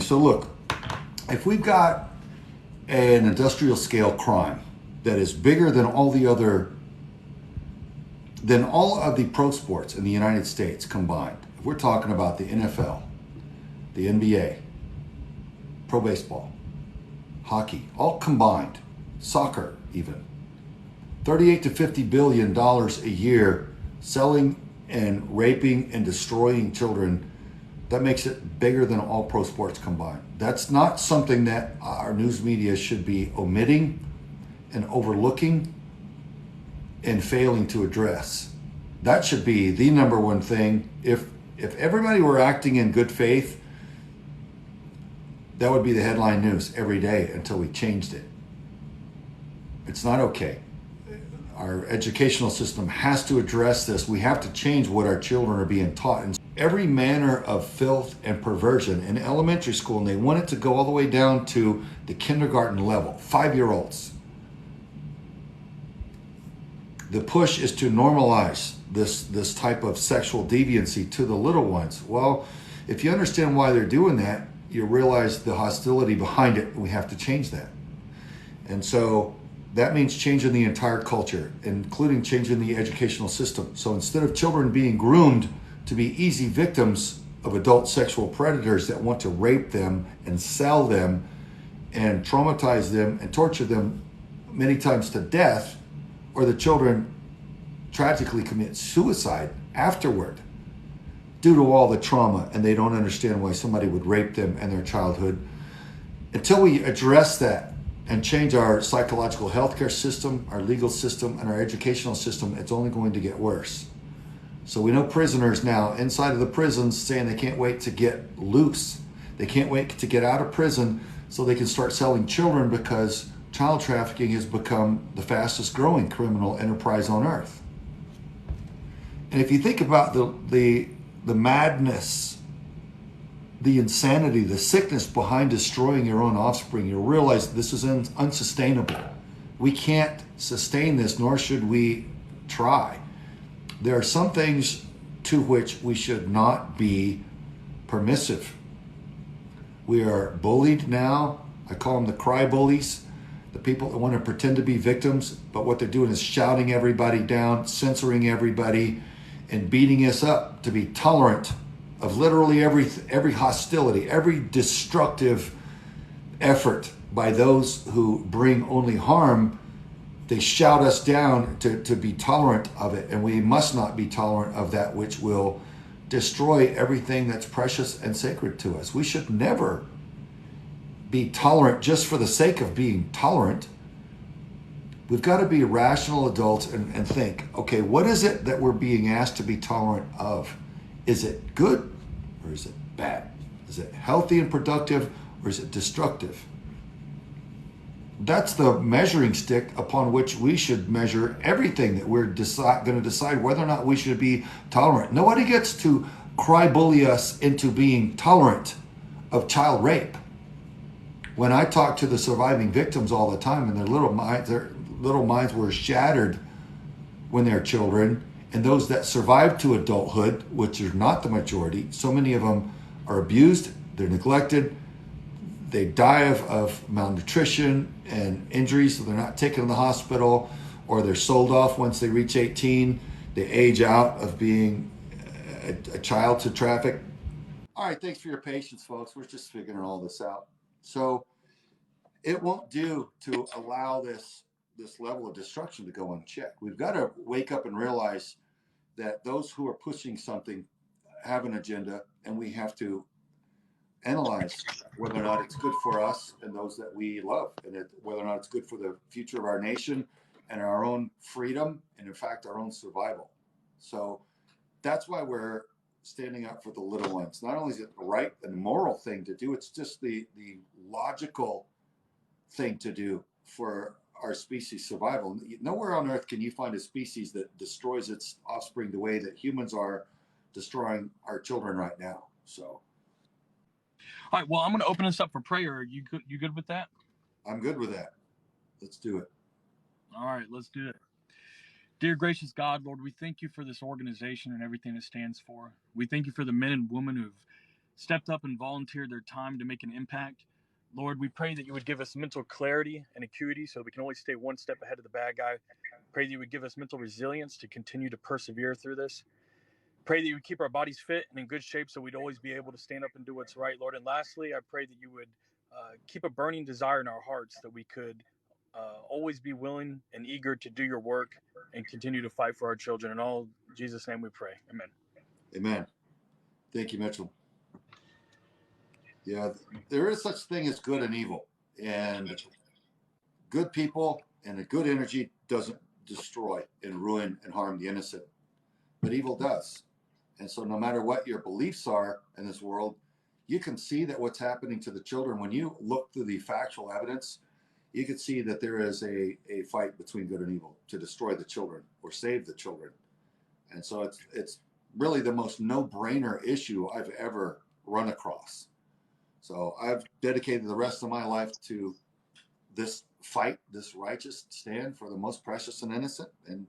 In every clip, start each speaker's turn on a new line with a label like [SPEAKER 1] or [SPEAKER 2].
[SPEAKER 1] So look, if we've got an industrial scale crime that is bigger than all of the pro sports in the United States combined, if we're talking about the NFL, the NBA, pro baseball, hockey, all combined, soccer even, 38 to $50 billion a year selling and raping and destroying children, that makes it bigger than all pro sports combined. That's not something that our news media should be omitting and overlooking and failing to address. That should be the number one thing. If everybody were acting in good faith, that would be the headline news every day until we changed it. It's not okay. Our educational system has to address this. We have to change what our children are being taught. And every manner of filth and perversion in elementary school, and they want it to go all the way down to the kindergarten level, 5-year-olds. The push is to normalize this type of sexual deviancy to the little ones. Well, if you understand why they're doing that, you realize the hostility behind it, and we have to change that. And so that means changing the entire culture, including changing the educational system. So instead of children being groomed to be easy victims of adult sexual predators that want to rape them and sell them and traumatize them and torture them many times to death, or the children tragically commit suicide afterward due to all the trauma, and they don't understand why somebody would rape them in their childhood. Until we address that and change our psychological healthcare system, our legal system, and our educational system, it's only going to get worse. So we know prisoners now inside of the prisons saying they can't wait to get loose. They can't wait to get out of prison so they can start selling children, because child trafficking has become the fastest growing criminal enterprise on earth. And if you think about the madness, the insanity, the sickness behind destroying your own offspring, you'll realize this is unsustainable. We can't sustain this, nor should we try. There are some things to which we should not be permissive. We are bullied now. I call them the cry bullies, the people that want to pretend to be victims, but what they're doing is shouting everybody down, censoring everybody, and beating us up to be tolerant of literally every hostility, every destructive effort by those who bring only harm. They shout us down to be tolerant of it, and we must not be tolerant of that which will destroy everything that's precious and sacred to us. We should never be tolerant just for the sake of being tolerant. We've got to be rational adults and think, okay, what is it that we're being asked to be tolerant of? Is it good or is it bad? Is it healthy and productive or is it destructive? That's the measuring stick upon which we should measure everything that we're going to decide whether or not we should be tolerant. Nobody gets to cry bully us into being tolerant of child rape. When I talk to the surviving victims all the time, and their little minds were shattered when they're children, and those that survive to adulthood, which are not the majority, so many of them are abused, they're neglected, they die of malnutrition and injuries, so they're not taken to the hospital, or they're sold off once they reach 18. They age out of being a child to traffic. All right, thanks for your patience, folks. We're just figuring all this out. So it won't do to allow this level of destruction to go unchecked. We've got to wake up and realize that those who are pushing something have an agenda, and we have to analyze whether or not it's good for us and those that we love, and whether or not it's good for the future of our nation and our own freedom, and in fact our own survival. So that's why we're standing up for the little ones. Not only is it the right and moral thing to do, it's just the logical thing to do for our species survival. Nowhere on earth can you find a species that destroys its offspring the way that humans are destroying our children right now. So
[SPEAKER 2] all right, well, I'm going to open this up for prayer. Are you good? You good with that?
[SPEAKER 1] I'm good with that. Let's do it.
[SPEAKER 2] All right, let's do it. Dear gracious God, Lord, we thank you for this organization and everything it stands for. We thank you for the men and women who've stepped up and volunteered their time to make an impact. Lord, we pray that you would give us mental clarity and acuity so we can always stay one step ahead of the bad guy. Pray that you would give us mental resilience to continue to persevere through this. Pray that you would keep our bodies fit and in good shape so we'd always be able to stand up and do what's right, Lord. And lastly, I pray that you would keep a burning desire in our hearts that we could always be willing and eager to do your work and continue to fight for our children. In all Jesus' name we pray. Amen.
[SPEAKER 1] Amen. Thank you, Mitchell. Yeah, there is such thing as good and evil, and good people and a good energy doesn't destroy and ruin and harm the innocent, but evil does. And so no matter what your beliefs are in this world, you can see that what's happening to the children, when you look through the factual evidence, you can see that there is a fight between good and evil to destroy the children or save the children. And so it's really the most no-brainer issue I've ever run across. So I've dedicated the rest of my life to this fight, this righteous stand for the most precious and innocent. And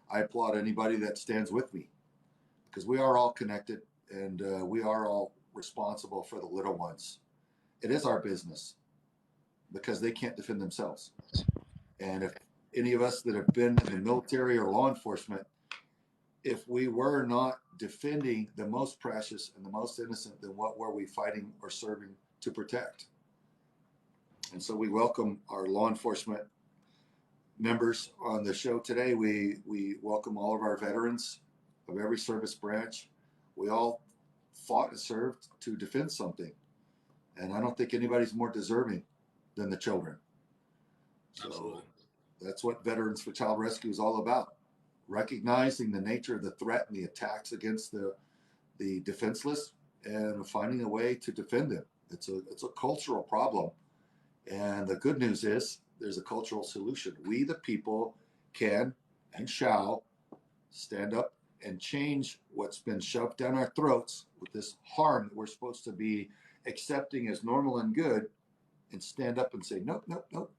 [SPEAKER 1] I applaud anybody that stands with me, because we are all connected, and we are all responsible for the little ones. It is our business because they can't defend themselves. And if any of us that have been in the military or law enforcement, if we were not defending the most precious and the most innocent, then what were we fighting or serving to protect? And so we welcome our law enforcement members on the show today. We welcome all of our veterans of every service branch. We all fought and served to defend something. And I don't think anybody's more deserving than the children. So
[SPEAKER 2] Absolutely.
[SPEAKER 1] That's what Veterans for Child Rescue is all about. Recognizing the nature of the threat and the attacks against the defenseless and finding a way to defend them. It's a cultural problem. And the good news is there's a cultural solution. We, the people, can and shall stand up and change what's been shoved down our throats with this harm that we're supposed to be accepting as normal and good, and stand up and say, nope, nope, nope.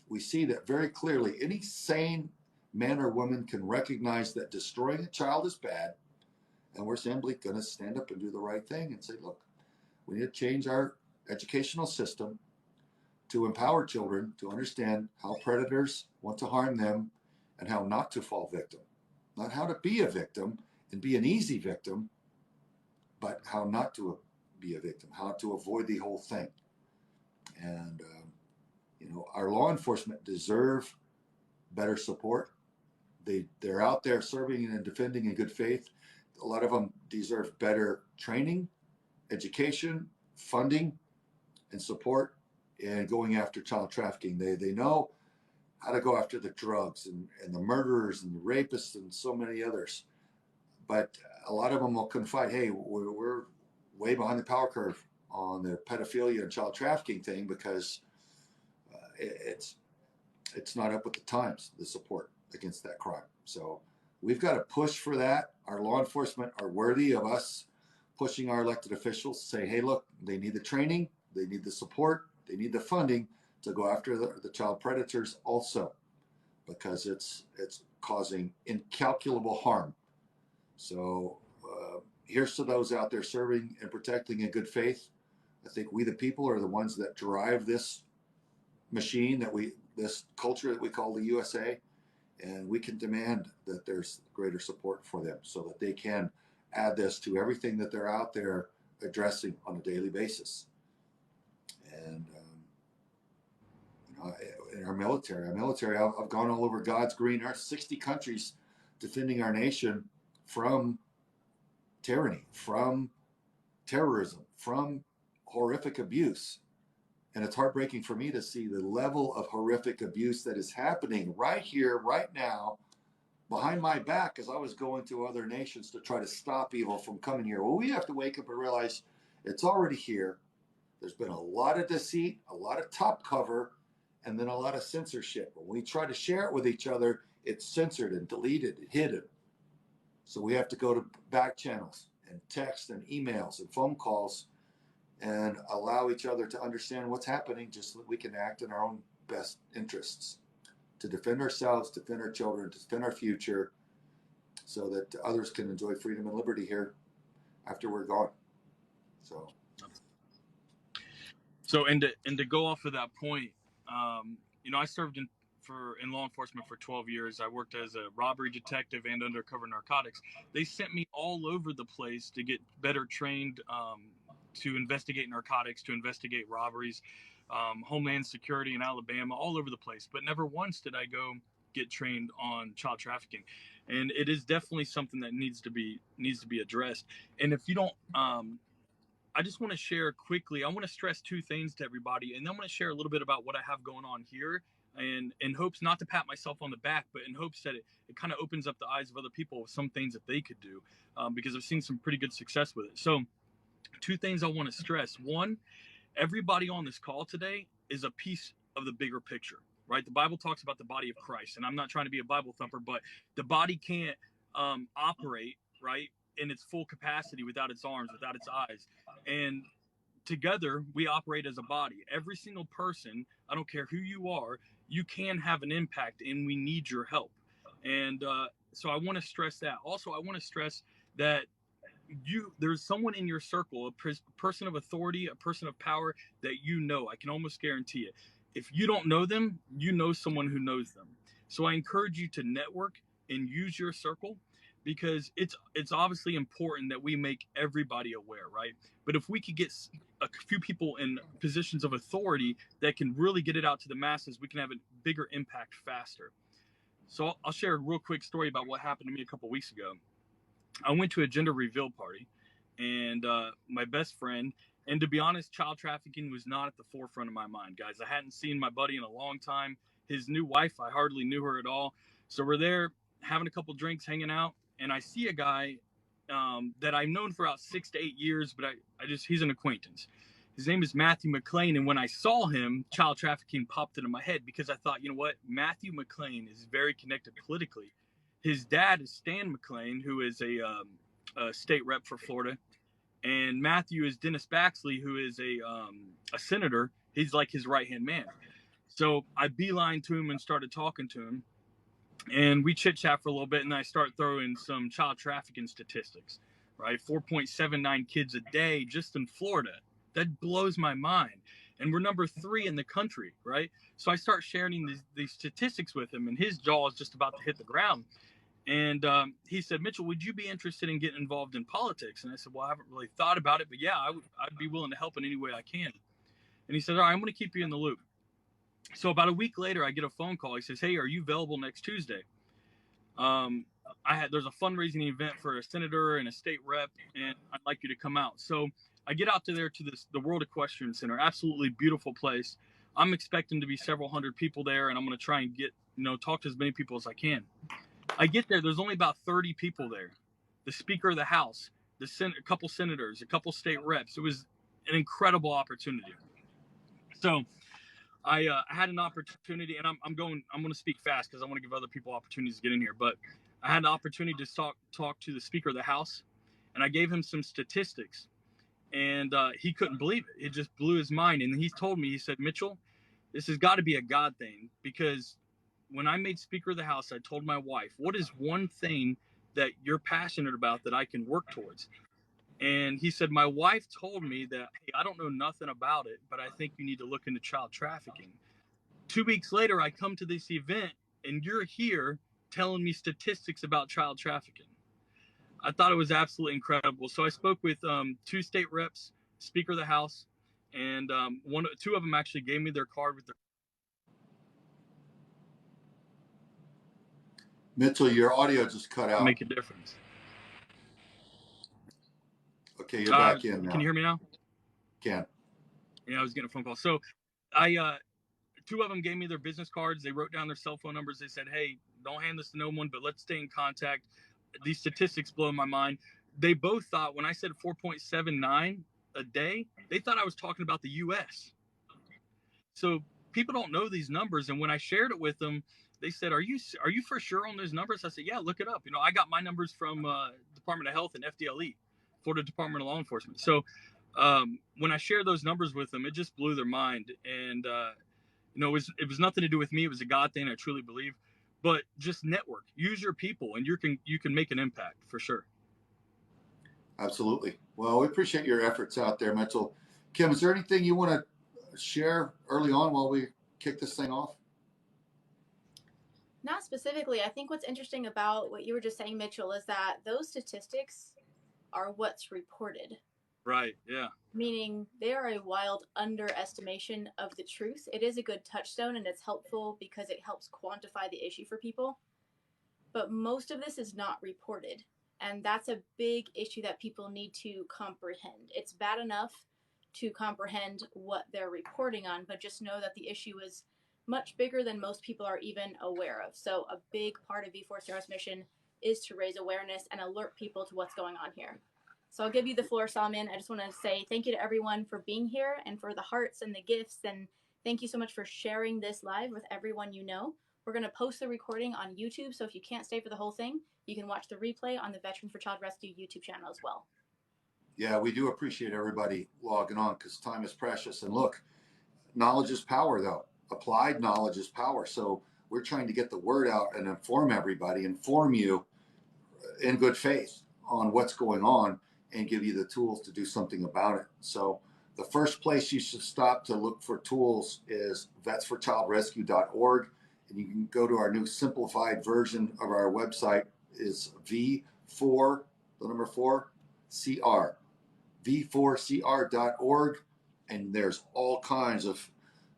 [SPEAKER 1] We see that very clearly. Any sane man or woman can recognize that destroying a child is bad, and we're simply going to stand up and do the right thing and say, look, we need to change our educational system to empower children to understand how predators want to harm them and how not to fall victim. Not how to be a victim and be an easy victim, but how not to be a victim, how to avoid the whole thing. And, our law enforcement deserve better support. They're out there serving and defending in good faith. A lot of them deserve better training, education, funding, and support in going after child trafficking. They know how to go after the drugs and the murderers and the rapists and so many others. But a lot of them will confide, hey, we're way behind the power curve on the pedophilia and child trafficking thing because it's not up with the times, the support against that crime. So we've got to push for that. Our law enforcement are worthy of us pushing our elected officials to say, hey, look, they need the training, they need the support, they need the funding to go after the child predators also, because it's causing incalculable harm. So here's to those out there serving and protecting in good faith. I think we the people are the ones that drive this machine, this culture that we call the USA, and we can demand that there's greater support for them so that they can add this to everything that they're out there addressing on a daily basis. And in our military, I've gone all over God's green earth, 60 countries, defending our nation from tyranny, from terrorism, from horrific abuse. And it's heartbreaking for me to see the level of horrific abuse that is happening right here, right now, behind my back as I was going to other nations to try to stop evil from coming here. Well, we have to wake up and realize it's already here. There's been a lot of deceit, a lot of top cover, and then a lot of censorship. When we try to share it with each other, it's censored and deleted and hidden. So we have to go to back channels and text and emails and phone calls and allow each other to understand what's happening just so that we can act in our own best interests to defend ourselves, defend our children, defend our future, so that others can enjoy freedom and liberty here after we're gone. So
[SPEAKER 2] So, and to go off of that point, I served in law enforcement for 12 years. I worked as a robbery detective and undercover narcotics. They sent me all over the place to get better trained, to investigate narcotics, to investigate robberies, Homeland Security in Alabama, all over the place. But never once did I go get trained on child trafficking, and it is definitely something that needs to be addressed. And if you don't, I just want to share quickly. I want to stress two things to everybody, and then I'm going to share a little bit about what I have going on here, and in hopes not to pat myself on the back, but in hopes that it kind of opens up the eyes of other people with some things that they could do, because I've seen some pretty good success with it. So, two things I want to stress. One, everybody on this call today is a piece of the bigger picture, right? The Bible talks about the body of Christ, and I'm not trying to be a Bible thumper, but the body can't operate, right, in its full capacity without its arms, without its eyes. And together we operate as a body. Every single person, I don't care who you are, you can have an impact, and we need your help. And so I want to stress that. Also, I want to stress that there's someone in your circle, a person of authority, a person of power that I can almost guarantee it. If you don't know them, you know someone who knows them. So I encourage you to network and use your circle, because it's obviously important that we make everybody aware, right? But if we could get a few people in positions of authority that can really get it out to the masses, we can have a bigger impact faster. So I'll share a real quick story about what happened to me a couple weeks ago. I went to a gender reveal party, and my best friend, and to be honest, child trafficking was not at the forefront of my mind, guys. I hadn't seen my buddy in a long time. His new wife, I hardly knew her at all. So we're there having a couple drinks, hanging out, and I see a guy that I've known for about 6 to 8 years, but he's an acquaintance. His name is Matthew McLean, and when I saw him, child trafficking popped into my head, because I thought, you know what, Matthew McLean is very connected politically. His dad is Stan McLean, who is a state rep for Florida, and Matthew is Dennis Baxley, who is a senator. He's like his right-hand man. So I beelined to him and started talking to him, and we chit-chat for a little bit, and I start throwing some child trafficking statistics, right? 4.79 kids a day just in Florida. That blows my mind. And we're number 3 in the country, right? So I start sharing these statistics with him, and his jaw is just about to hit the ground. And he said, Mitchell, would you be interested in getting involved in politics? And I said, well, I haven't really thought about it, but yeah, I'd be willing to help in any way I can. And he said, all right, I'm going to keep you in the loop. So about a week later, I get a phone call. He says, hey, are you available next Tuesday? There's a fundraising event for a senator and a state rep, and I'd like you to come out. So I get out to the World Equestrian Center, absolutely beautiful place. I'm expecting to be several hundred people there, and I'm going to try and talk to as many people as I can. I get there, there's only about 30 people there. The Speaker of the House, a couple senators, a couple state reps. It was an incredible opportunity. So I had an opportunity, and I'm going to speak fast because I want to give other people opportunities to get in here. But I had an opportunity to talk to the Speaker of the House, and I gave him some statistics, and he couldn't believe it. It just blew his mind. And he told me, he said, Mitchell, this has got to be a God thing, because when I made Speaker of the House, I told my wife, what is one thing that you're passionate about that I can work towards? And he said, my wife told me that, hey, I don't know nothing about it, but I think you need to look into child trafficking. 2 weeks later, I come to this event, and you're here telling me statistics about child trafficking. I thought it was absolutely incredible. So I spoke with 2 state reps, Speaker of the House, and 2 of them actually gave me their card with their.
[SPEAKER 1] Mitchell, your audio just cut out.
[SPEAKER 2] Make a difference.
[SPEAKER 1] Okay, you're back in now.
[SPEAKER 2] Can you hear me now?
[SPEAKER 1] Can.
[SPEAKER 2] Yeah, I was getting a phone call. So I 2 of them gave me their business cards. They wrote down their cell phone numbers. They said, hey, don't hand this to no one, but let's stay in contact. These statistics blow my mind. They both thought, when I said 4.79 a day, they thought I was talking about the U.S. So people don't know these numbers. And when I shared it with them, they said, are you for sure on those numbers? I said, yeah, look it up. I got my numbers from Department of Health and FDLE, Florida Department of Law Enforcement. So when I shared those numbers with them, it just blew their mind. And, it was nothing to do with me. It was a God thing, I truly believe. But just network, use your people, and you can make an impact for sure.
[SPEAKER 1] Absolutely. Well, we appreciate your efforts out there, Mitchell. Kim, is there anything you want to share early on while we kick this thing off?
[SPEAKER 3] Not specifically. I think what's interesting about what you were just saying, Mitchell, is that those statistics are what's reported.
[SPEAKER 2] Right, yeah.
[SPEAKER 3] Meaning they are a wild underestimation of the truth. It is a good touchstone and it's helpful because it helps quantify the issue for people. But most of this is not reported. And that's a big issue that people need to comprehend. It's bad enough to comprehend what they're reporting on, but just know that the issue is much bigger than most people are even aware of. So a big part of V4CR's mission is to raise awareness and alert people to what's going on here. So I'll give you the floor, Salman. I just want to say thank you to everyone for being here and for the hearts and the gifts. And thank you so much for sharing this live with everyone you know. We're going to post the recording on YouTube, so if you can't stay for the whole thing, you can watch the replay on the Veterans for Child Rescue YouTube channel as well.
[SPEAKER 1] Yeah, we do appreciate everybody logging on because time is precious. And look, knowledge is power, though. Applied knowledge is power. So we're trying to get the word out and inform everybody, inform you in good faith on what's going on and give you the tools to do something about it. So the first place you should stop to look for tools is vetsforchildrescue.org. And you can go to our new simplified version of our website is V4, the number 4, CR, v4cr.org. And there's all kinds of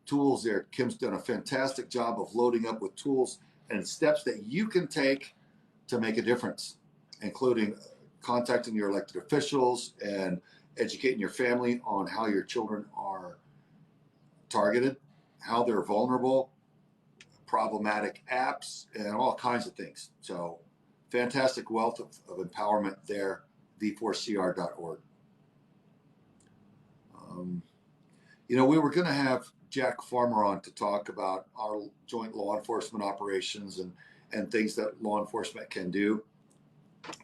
[SPEAKER 1] tools there. Kim's done a fantastic job of loading up with tools and steps that you can take to make a difference, including contacting your elected officials and educating your family on how your children are targeted, how they're vulnerable, problematic apps, and all kinds of things. So fantastic wealth of empowerment there, v4cr.org. We were going to have Jack Farmer on to talk about our joint law enforcement operations and things that law enforcement can do.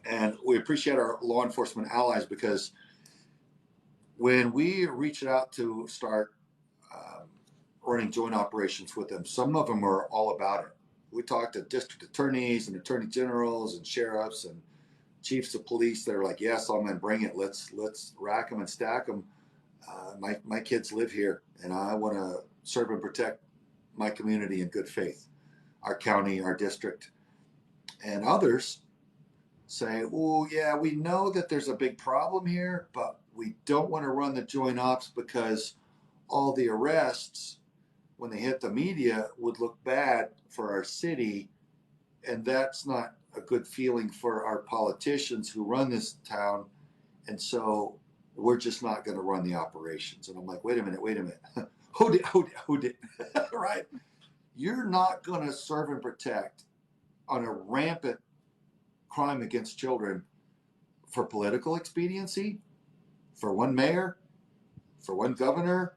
[SPEAKER 1] And we appreciate our law enforcement allies because when we reached out to start running joint operations with them, some of them are all about it. We talked to district attorneys and attorney generals and sheriffs and chiefs of police that are like, yes, I'm going to bring it. Let's rack them and stack them. My kids live here, and I want to serve and protect my community in good faith, our county, our district. And others say, oh, yeah, we know that there's a big problem here, but we don't want to run the joint ops because all the arrests, when they hit the media, would look bad for our city. And that's not a good feeling for our politicians who run this town. And so we're just not going to run the operations. And I'm like, wait a minute. Hold it. Right? You're not going to serve and protect on a rampant crime against children for political expediency, for one mayor, for one governor,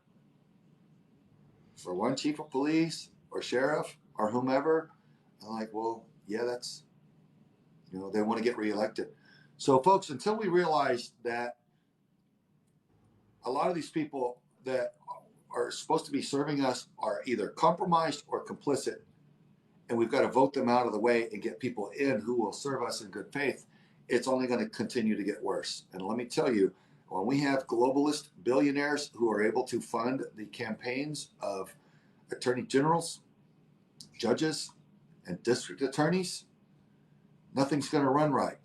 [SPEAKER 1] for one chief of police or sheriff or whomever. I'm like, well, yeah, that's, they want to get reelected. So folks, until we realize that a lot of these people that are supposed to be serving us are either compromised or complicit, and we've got to vote them out of the way and get people in who will serve us in good faith, it's only going to continue to get worse. And let me tell you, when we have globalist billionaires who are able to fund the campaigns of attorney generals, judges, and district attorneys, nothing's going to run right.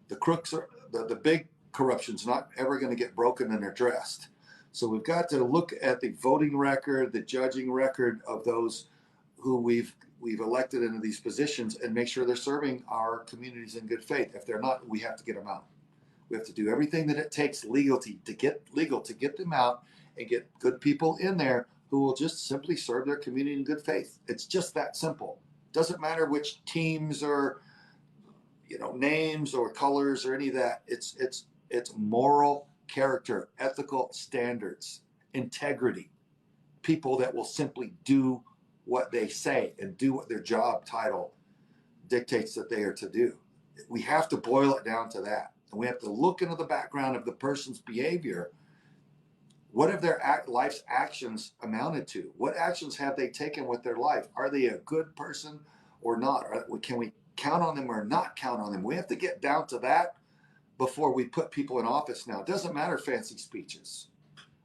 [SPEAKER 1] The crooks are, the big corruption's not ever going to get broken and addressed. So we've got to look at the voting record, the judging record of those who we've elected into these positions and make sure they're serving our communities in good faith. If they're not, we have to get them out. We have to do everything that it takes legally to get them out and get good people in there who will just simply serve their community in good faith. It's just that simple. Doesn't matter which teams or names or colors or any of that. It's moral character, ethical standards, integrity, people that will simply do what they say and do what their job title dictates that they are to do. We have to boil it down to that. And we have to look into the background of the person's behavior. What have their life's actions amounted to? What actions have they taken with their life? Are they a good person or not? Can we count on them or not count on them? We have to get down to that before we put people in office now. It doesn't matter fancy speeches.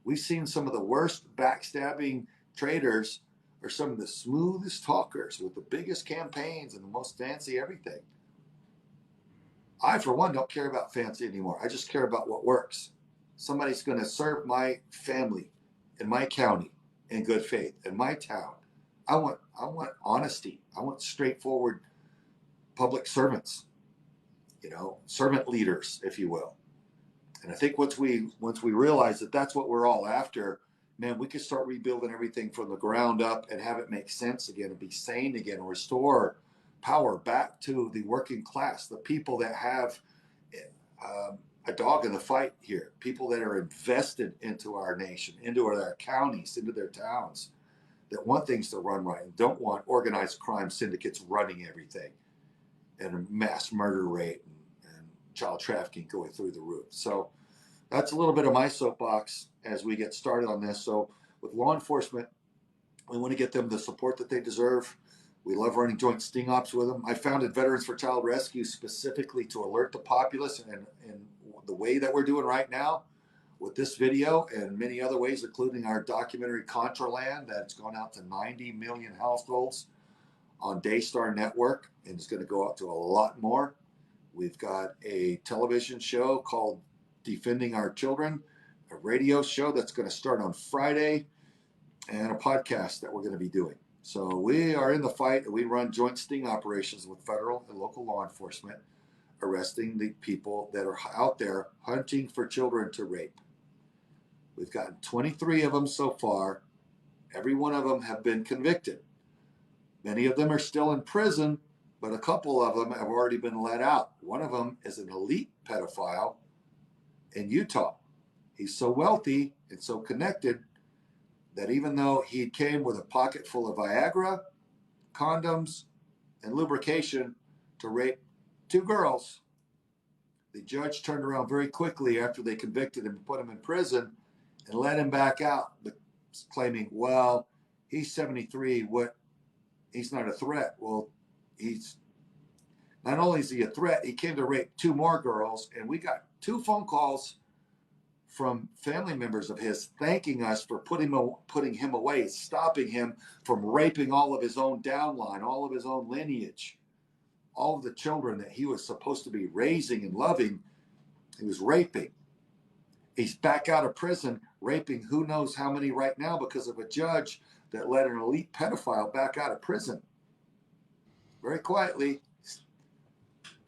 [SPEAKER 1] We've seen some of the worst backstabbing traitors are some of the smoothest talkers with the biggest campaigns and the most fancy everything. I, for one, don't care about fancy anymore. I just care about what works. Somebody's going to serve my family in my county in good faith, in my town. I want honesty. I want straightforward public servants, servant leaders, if you will. And I think once we realize that that's what we're all after, man, we can start rebuilding everything from the ground up and have it make sense again and be sane again and restore power back to the working class, the people that have a dog in the fight here, people that are invested into our nation, into our counties, into their towns, that want things to run right and don't want organized crime syndicates running everything and a mass murder rate and child trafficking going through the roof. So that's a little bit of my soapbox as we get started on this. So with law enforcement, we want to get them the support that they deserve. We love running joint sting ops with them. I founded Veterans for Child Rescue specifically to alert the populace and the way that we're doing right now with this video and many other ways, including our documentary Contraland that's gone out to 90 million households on Daystar Network and is going to go out to a lot more. We've got a television show called Defending Our Children, a radio show that's going to start on Friday, and a podcast that we're going to be doing. So we are in the fight, and we run joint sting operations with federal and local law enforcement, arresting the people that are out there hunting for children to rape. We've gotten 23 of them so far. Every one of them have been convicted. Many of them are still in prison, but a couple of them have already been let out. One of them is an elite pedophile in Utah. He's so wealthy and so connected that even though he came with a pocket full of Viagra, condoms, and lubrication to rape 2 girls, the judge turned around very quickly after they convicted him and put him in prison and let him back out, claiming, well, he's 73, he's not a threat. Well, he's not only is he a threat, he came to rape 2 more girls, and we got 2 phone calls from family members of his thanking us for putting him away, stopping him from raping all of his own downline, all of his own lineage, all of the children that he was supposed to be raising and loving. He was raping. He's back out of prison, raping who knows how many right now because of a judge that let an elite pedophile back out of prison. Very quietly,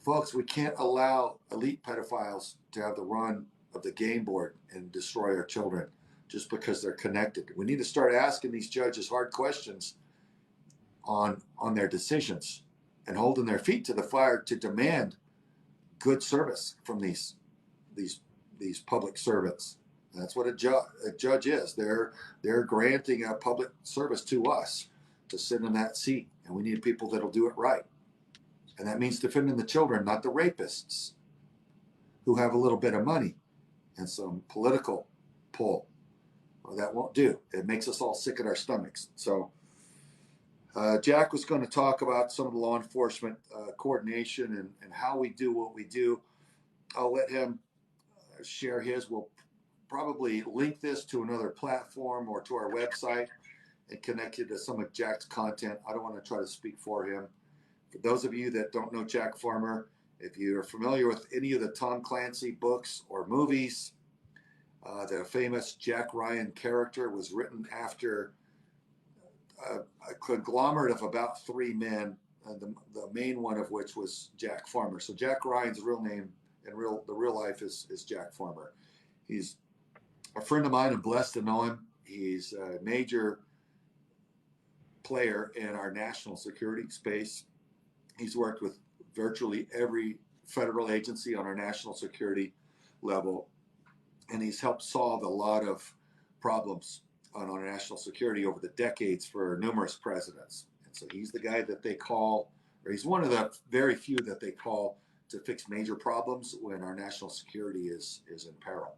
[SPEAKER 1] folks, we can't allow elite pedophiles to have the run of the game board and destroy our children just because they're connected. We need to start asking these judges hard questions on their decisions and holding their feet to the fire to demand good service from these public servants. That's what a judge is. They're granting a public service to us to sit in that seat, and we need people that'll do it right. And that means defending the children, not the rapists who have a little bit of money and some political pull. Well, that won't do. It makes us all sick at our stomachs. So Jack was going to talk about some of the law enforcement coordination and how we do what we do. I'll let him share his. We'll probably link this to another platform or to our website and connect you to some of Jack's content. I don't want to try to speak for him. For those of you that don't know Jack Farmer, if you're familiar with any of the Tom Clancy books or movies, the famous Jack Ryan character was written after a conglomerate of about 3 men, the main one of which was Jack Farmer. So Jack Ryan's real name in the real life is Jack Farmer. He's a friend of mine and blessed to know him. He's a major player in our national security space. He's worked with virtually every federal agency on our national security level, and he's helped solve a lot of problems on our national security over the decades for numerous presidents. And so he's the guy that they call, or he's one of the very few that they call to fix major problems when our national security is in peril.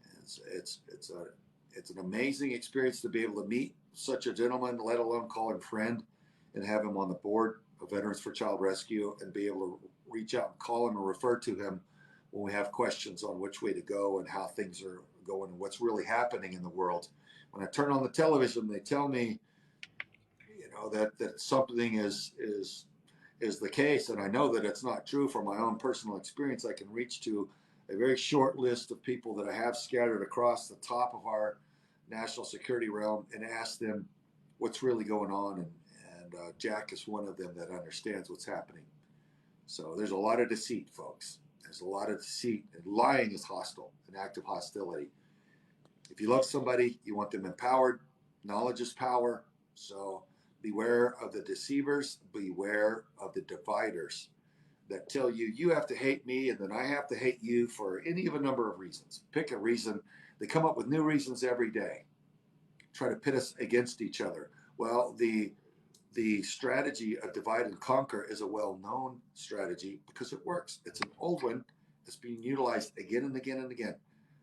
[SPEAKER 1] And it's an amazing experience to be able to meet such a gentleman, let alone call him friend, and have him on the board of Veterans for Child Rescue and be able to reach out and call him or refer to him when we have questions on which way to go and how things are going, what's really happening in the world. When I turn on the television, they tell me, that something is the case, and I know that it's not true. From my own personal experience, I can reach to a very short list of people that I have scattered across the top of our national security realm and ask them what's really going on, and Jack is one of them that understands what's happening. So there's a lot of deceit, folks. There's a lot of deceit, and lying is hostile, an act of hostility. If you love somebody, you want them empowered. Knowledge is power. So beware of the deceivers. Beware of the dividers that tell you, you have to hate me and then I have to hate you for any of a number of reasons. Pick a reason. They come up with new reasons every day. Try to pit us against each other. Well, the strategy of divide and conquer is a well-known strategy because it works. It's an old one that's being utilized again and again and again.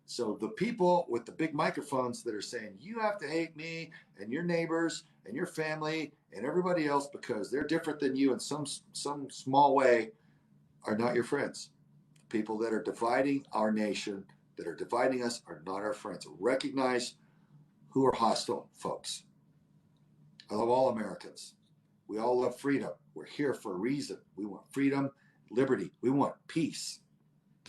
[SPEAKER 1] So the people with the big microphones that are saying, you have to hate me and your neighbors and your family and everybody else because they're different than you in some small way, are not your friends. People that are dividing our nation, that are dividing us, are not our friends. Recognize who are hostile, folks. I love all Americans. We all love freedom. We're here for a reason. We want freedom, liberty. We want peace.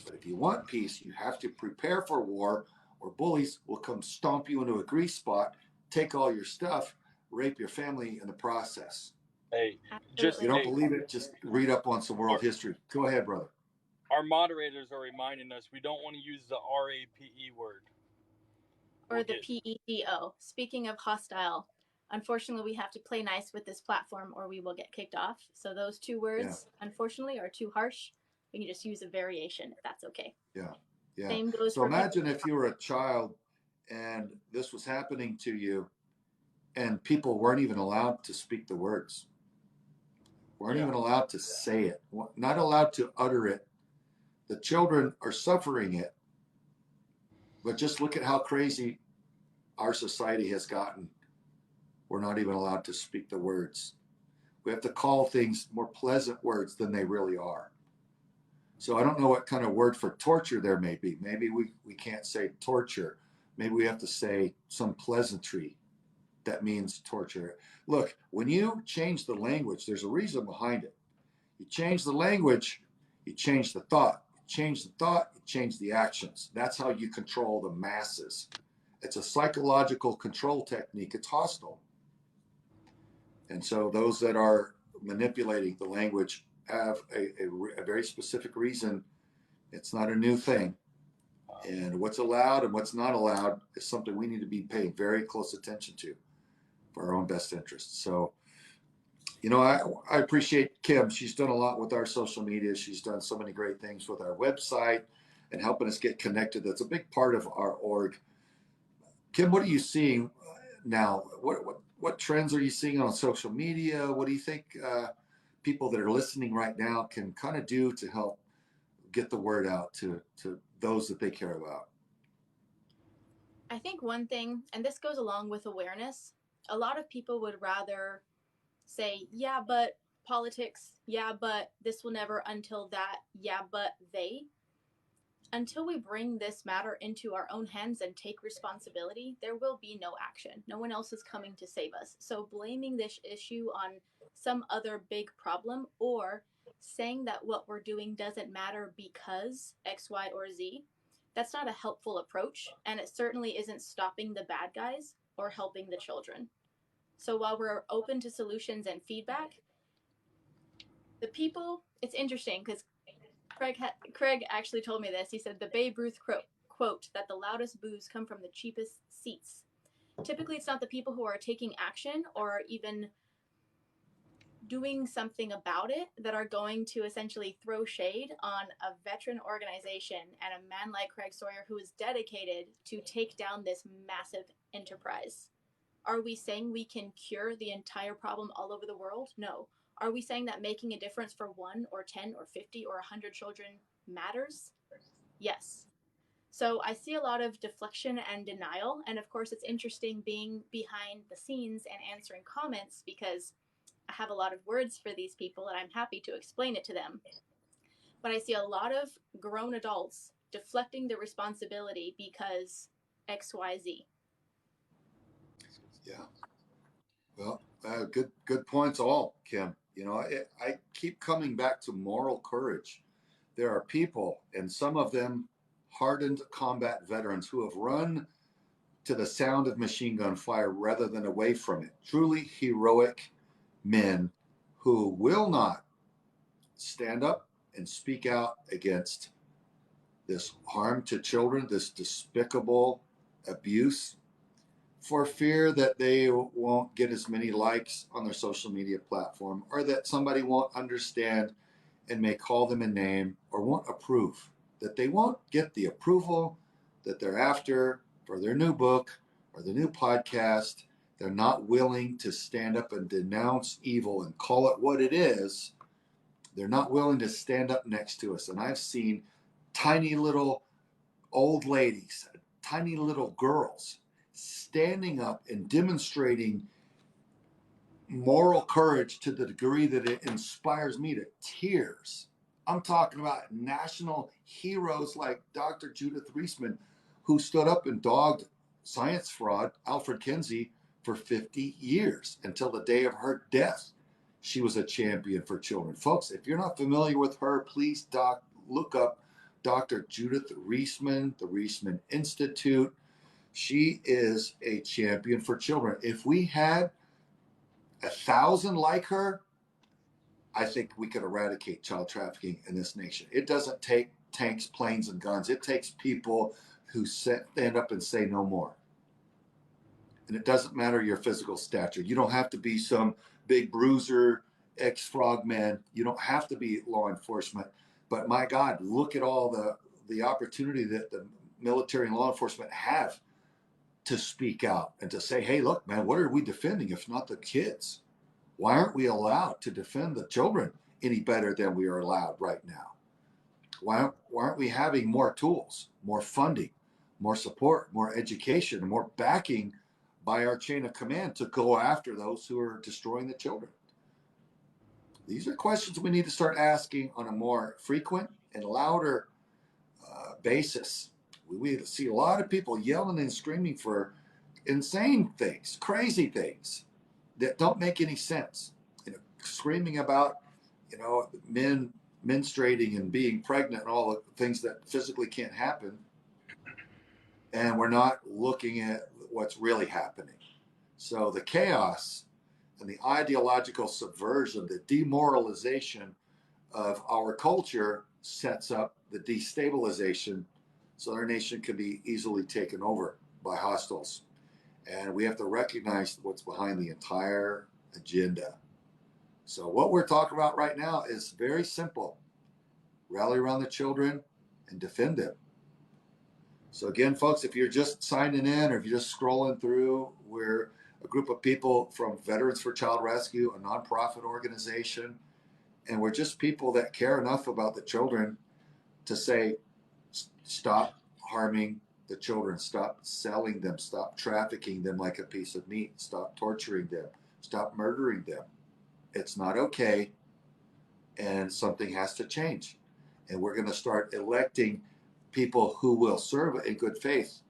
[SPEAKER 1] But if you want peace, you have to prepare for war, or bullies will come stomp you into a grease spot, take all your stuff, rape your family in the process.
[SPEAKER 2] Hey,
[SPEAKER 3] Absolutely.
[SPEAKER 1] If you don't believe it, just read up on some world history. Go ahead, brother.
[SPEAKER 2] our moderators are reminding us we don't want to use the RAPE word.
[SPEAKER 3] Or the PEDO. Speaking of hostile, unfortunately, we have to play nice with this platform or we will get kicked off. So those two words, unfortunately, are too harsh. We can just use a variation if that's okay.
[SPEAKER 1] Yeah. Yeah.
[SPEAKER 3] Same goes
[SPEAKER 1] So
[SPEAKER 3] for
[SPEAKER 1] imagine
[SPEAKER 3] people.
[SPEAKER 1] if you were a child and this was happening to you and people weren't even allowed to speak the words, weren't even allowed to say it, not allowed to utter it. The children are suffering it. But just look at how crazy our society has gotten. We're not even allowed to speak the words. We have to call things more pleasant words than they really are. So I don't know what kind of word for torture there may be. Maybe we can't say torture. Maybe we have to say some pleasantry that means torture. Look, when you change the language, there's a reason behind it. You change the language, you change the thought. You change the thought, you change the actions. That's how you control the masses. It's a psychological control technique. It's hostile. And so those that are manipulating the language have a very specific reason. It's not a new thing. And what's allowed and what's not allowed is something we need to be paying very close attention to for our own best interests. So, I appreciate Kim. She's done a lot with our social media. She's done so many great things with our website and helping us get connected. That's a big part of our org. Kim, what are you seeing now? What trends are you seeing on social media? What do you think people that are listening right now can kind of do to help get the word out to those that they care about?
[SPEAKER 3] I think one thing, and this goes along with awareness, a lot of people would rather say, yeah, but politics, yeah, but this will never, until that, yeah, but they. Until we bring this matter into our own hands and take responsibility, there will be no action. No one else is coming to save us. So blaming this issue on some other big problem or saying that what we're doing doesn't matter because X, Y, or Z, that's not a helpful approach. And it certainly isn't stopping the bad guys or helping the children. So while we're open to solutions and feedback, the people, it's interesting because Craig actually told me this. He said the Babe Ruth quote that the loudest boos come from the cheapest seats. Typically, it's not the people who are taking action or even doing something about it that are going to essentially throw shade on a veteran organization and a man like Craig Sawyer who is dedicated to take down this massive enterprise. Are we saying we can cure the entire problem all over the world? No. Are we saying that making a difference for 1 or 10 or 50 or 100 children matters? Yes. So I see a lot of deflection and denial. And of course, it's interesting being behind the scenes and answering comments because I have a lot of words for these people and I'm happy to explain it to them. But I see a lot of grown adults deflecting the responsibility because XYZ.
[SPEAKER 1] Yeah. Well, good points all, Kim. You know, I keep coming back to moral courage. There are people, and some of them hardened combat veterans, who have run to the sound of machine gun fire rather than away from it. Truly heroic men who will not stand up and speak out against this harm to children, this despicable abuse, for fear that they won't get as many likes on their social media platform, or that somebody won't understand and may call them a name, or won't approve, that they won't get the approval that they're after for their new book or the new podcast. They're not willing to stand up and denounce evil and call it what it is. They're not willing to stand up next to us. And I've seen tiny little old ladies, tiny little girls standing up and demonstrating moral courage to the degree that it inspires me to tears. I'm talking about national heroes like Dr. Judith Reisman, who stood up and dogged science fraud, Alfred Kinsey, for 50 years until the day of her death. She was a champion for children. Folks, if you're not familiar with her, please look up Dr. Judith Reisman, the Reisman Institute. She is a champion for children. If we had 1,000 like her, I think we could eradicate child trafficking in this nation. It doesn't take tanks, planes, and guns. It takes people who stand up and say no more. And it doesn't matter your physical stature. You don't have to be some big bruiser, ex-frogman. You don't have to be law enforcement. But my God, look at all the opportunity that the military and law enforcement have to speak out and to say, hey, look, man, what are we defending if not the kids? Why aren't we allowed to defend the children any better than we are allowed right now? Why aren't we having more tools, more funding, more support, more education, and more backing by our chain of command to go after those who are destroying the children? These are questions we need to start asking on a more frequent and louder basis. We see a lot of people yelling and screaming for insane things, crazy things that don't make any sense. You know, screaming about, you know, men menstruating and being pregnant and all the things that physically can't happen. And we're not looking at what's really happening. So the chaos and the ideological subversion, the demoralization of our culture sets up the destabilization so our nation can be easily taken over by hostiles. And we have to recognize what's behind the entire agenda. So what we're talking about right now is very simple. Rally around the children and defend them. So again, folks, if you're just signing in or if you're just scrolling through, we're a group of people from Veterans for Child Rescue, a nonprofit organization. And we're just people that care enough about the children to say, stop harming the children, stop selling them, stop trafficking them like a piece of meat, stop torturing them, stop murdering them. It's not okay, and something has to change. And we're going to start electing people who will serve in good faith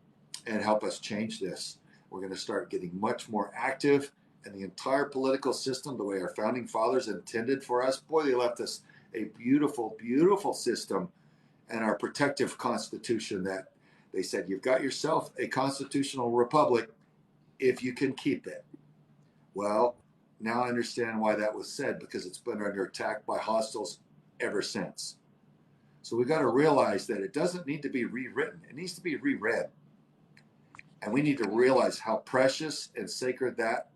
[SPEAKER 1] and help us change this. We're going to start getting much more active in the entire political system the way our founding fathers intended for us. Boy, they left us a beautiful, beautiful system and our protective constitution that they said, you've got yourself a constitutional republic if you can keep it. Well, now I understand why that was said, because it's been under attack by hostiles ever since. So we've got to realize that it doesn't need to be rewritten. It needs to be reread. And we need to realize how precious and sacred that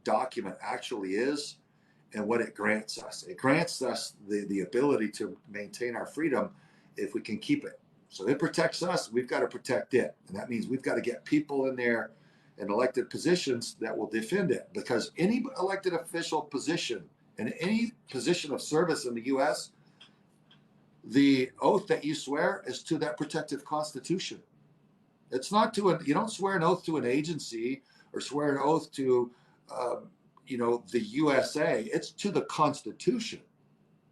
[SPEAKER 1] document actually is and what it grants us. It grants us the ability to maintain our freedom if we can keep it. So it protects us. We've got to protect it. And that means we've got to get people in there in elected positions that will defend it. Because any elected official position and any position of service in the U.S., the oath that you swear is to that protective constitution. It's not you don't swear an oath to an agency or swear an oath to, the USA. It's to the Constitution.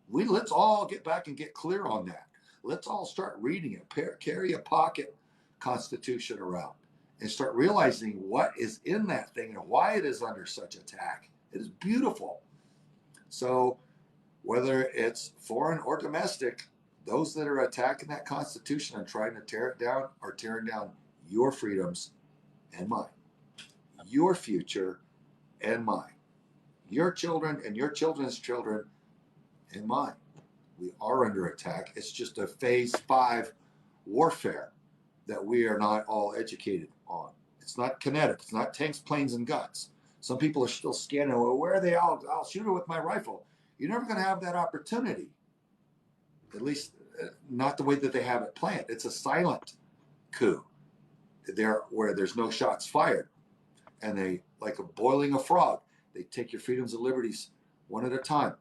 [SPEAKER 1] Let's all get back and get clear on that. Let's all start reading it. Carry a pocket Constitution around and start realizing what is in that thing and why it is under such attack. It is beautiful. So whether it's foreign or domestic, those that are attacking that Constitution and trying to tear it down are tearing down your freedoms and mine, your future and mine, your children and your children's children and mine. We are under attack. It's just a phase 5 warfare that we are not all educated on. It's not kinetic. It's not tanks, planes, and guns. Some people are still scanning. Well, where are they? I'll shoot it with my rifle. You're never going to have that opportunity. At least not the way that they have it planned. It's a silent coup there where there's no shots fired. And they, like a boiling a frog, they take your freedoms and liberties one at a time,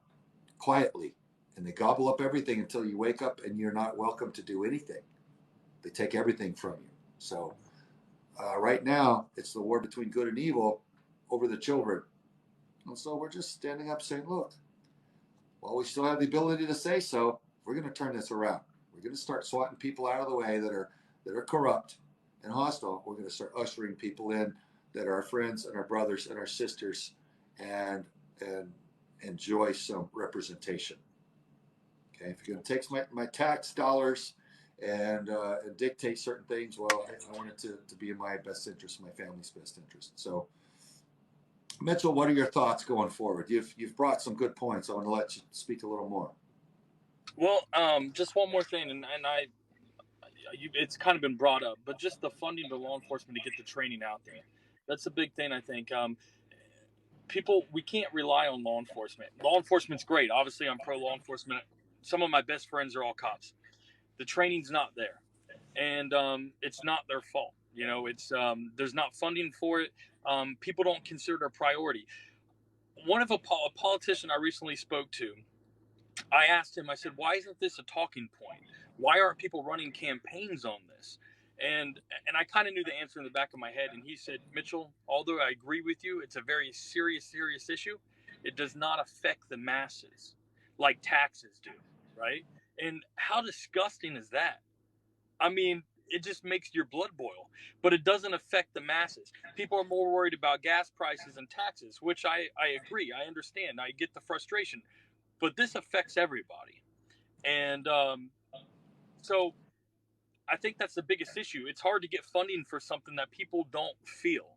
[SPEAKER 1] quietly. And they gobble up everything until you wake up and you're not welcome to do anything. They take everything from you. So right now, it's the war between good and evil over the children. And so we're just standing up saying, look, while we still have the ability to say so, we're going to turn this around. We're going to start swatting people out of the way that are corrupt and hostile. We're going to start ushering people in that are our friends and our brothers and our sisters and enjoy some representation. Okay, if you're going to take my tax dollars and dictate certain things, well, I want it to be in my best interest, my family's best interest. So, Mitchell, what are your thoughts going forward? You've brought some good points. I want to let you speak a little more.
[SPEAKER 2] Well, just one more thing, and it's kind of been brought up, but just the funding to law enforcement to get the training out there. That's a big thing, I think. We can't rely on law enforcement. Law enforcement's great. Obviously, I'm pro law enforcement. Some of my best friends are all cops. The training's not there, and it's not their fault. It's there's not funding for it. People don't consider it a priority. One of a politician I recently spoke to, I asked him, I said, why isn't this a talking point? Why aren't people running campaigns on this? And I kind of knew the answer in the back of my head. And he said, Mitchell, although I agree with you, it's a very serious issue. It does not affect the masses like taxes do, right? And how disgusting is that? I mean, it just makes your blood boil, but it doesn't affect the masses. People are more worried about gas prices and taxes, which I agree. I understand. I get the frustration, but this affects everybody. And so I think that's the biggest issue. It's hard to get funding for something that people don't feel.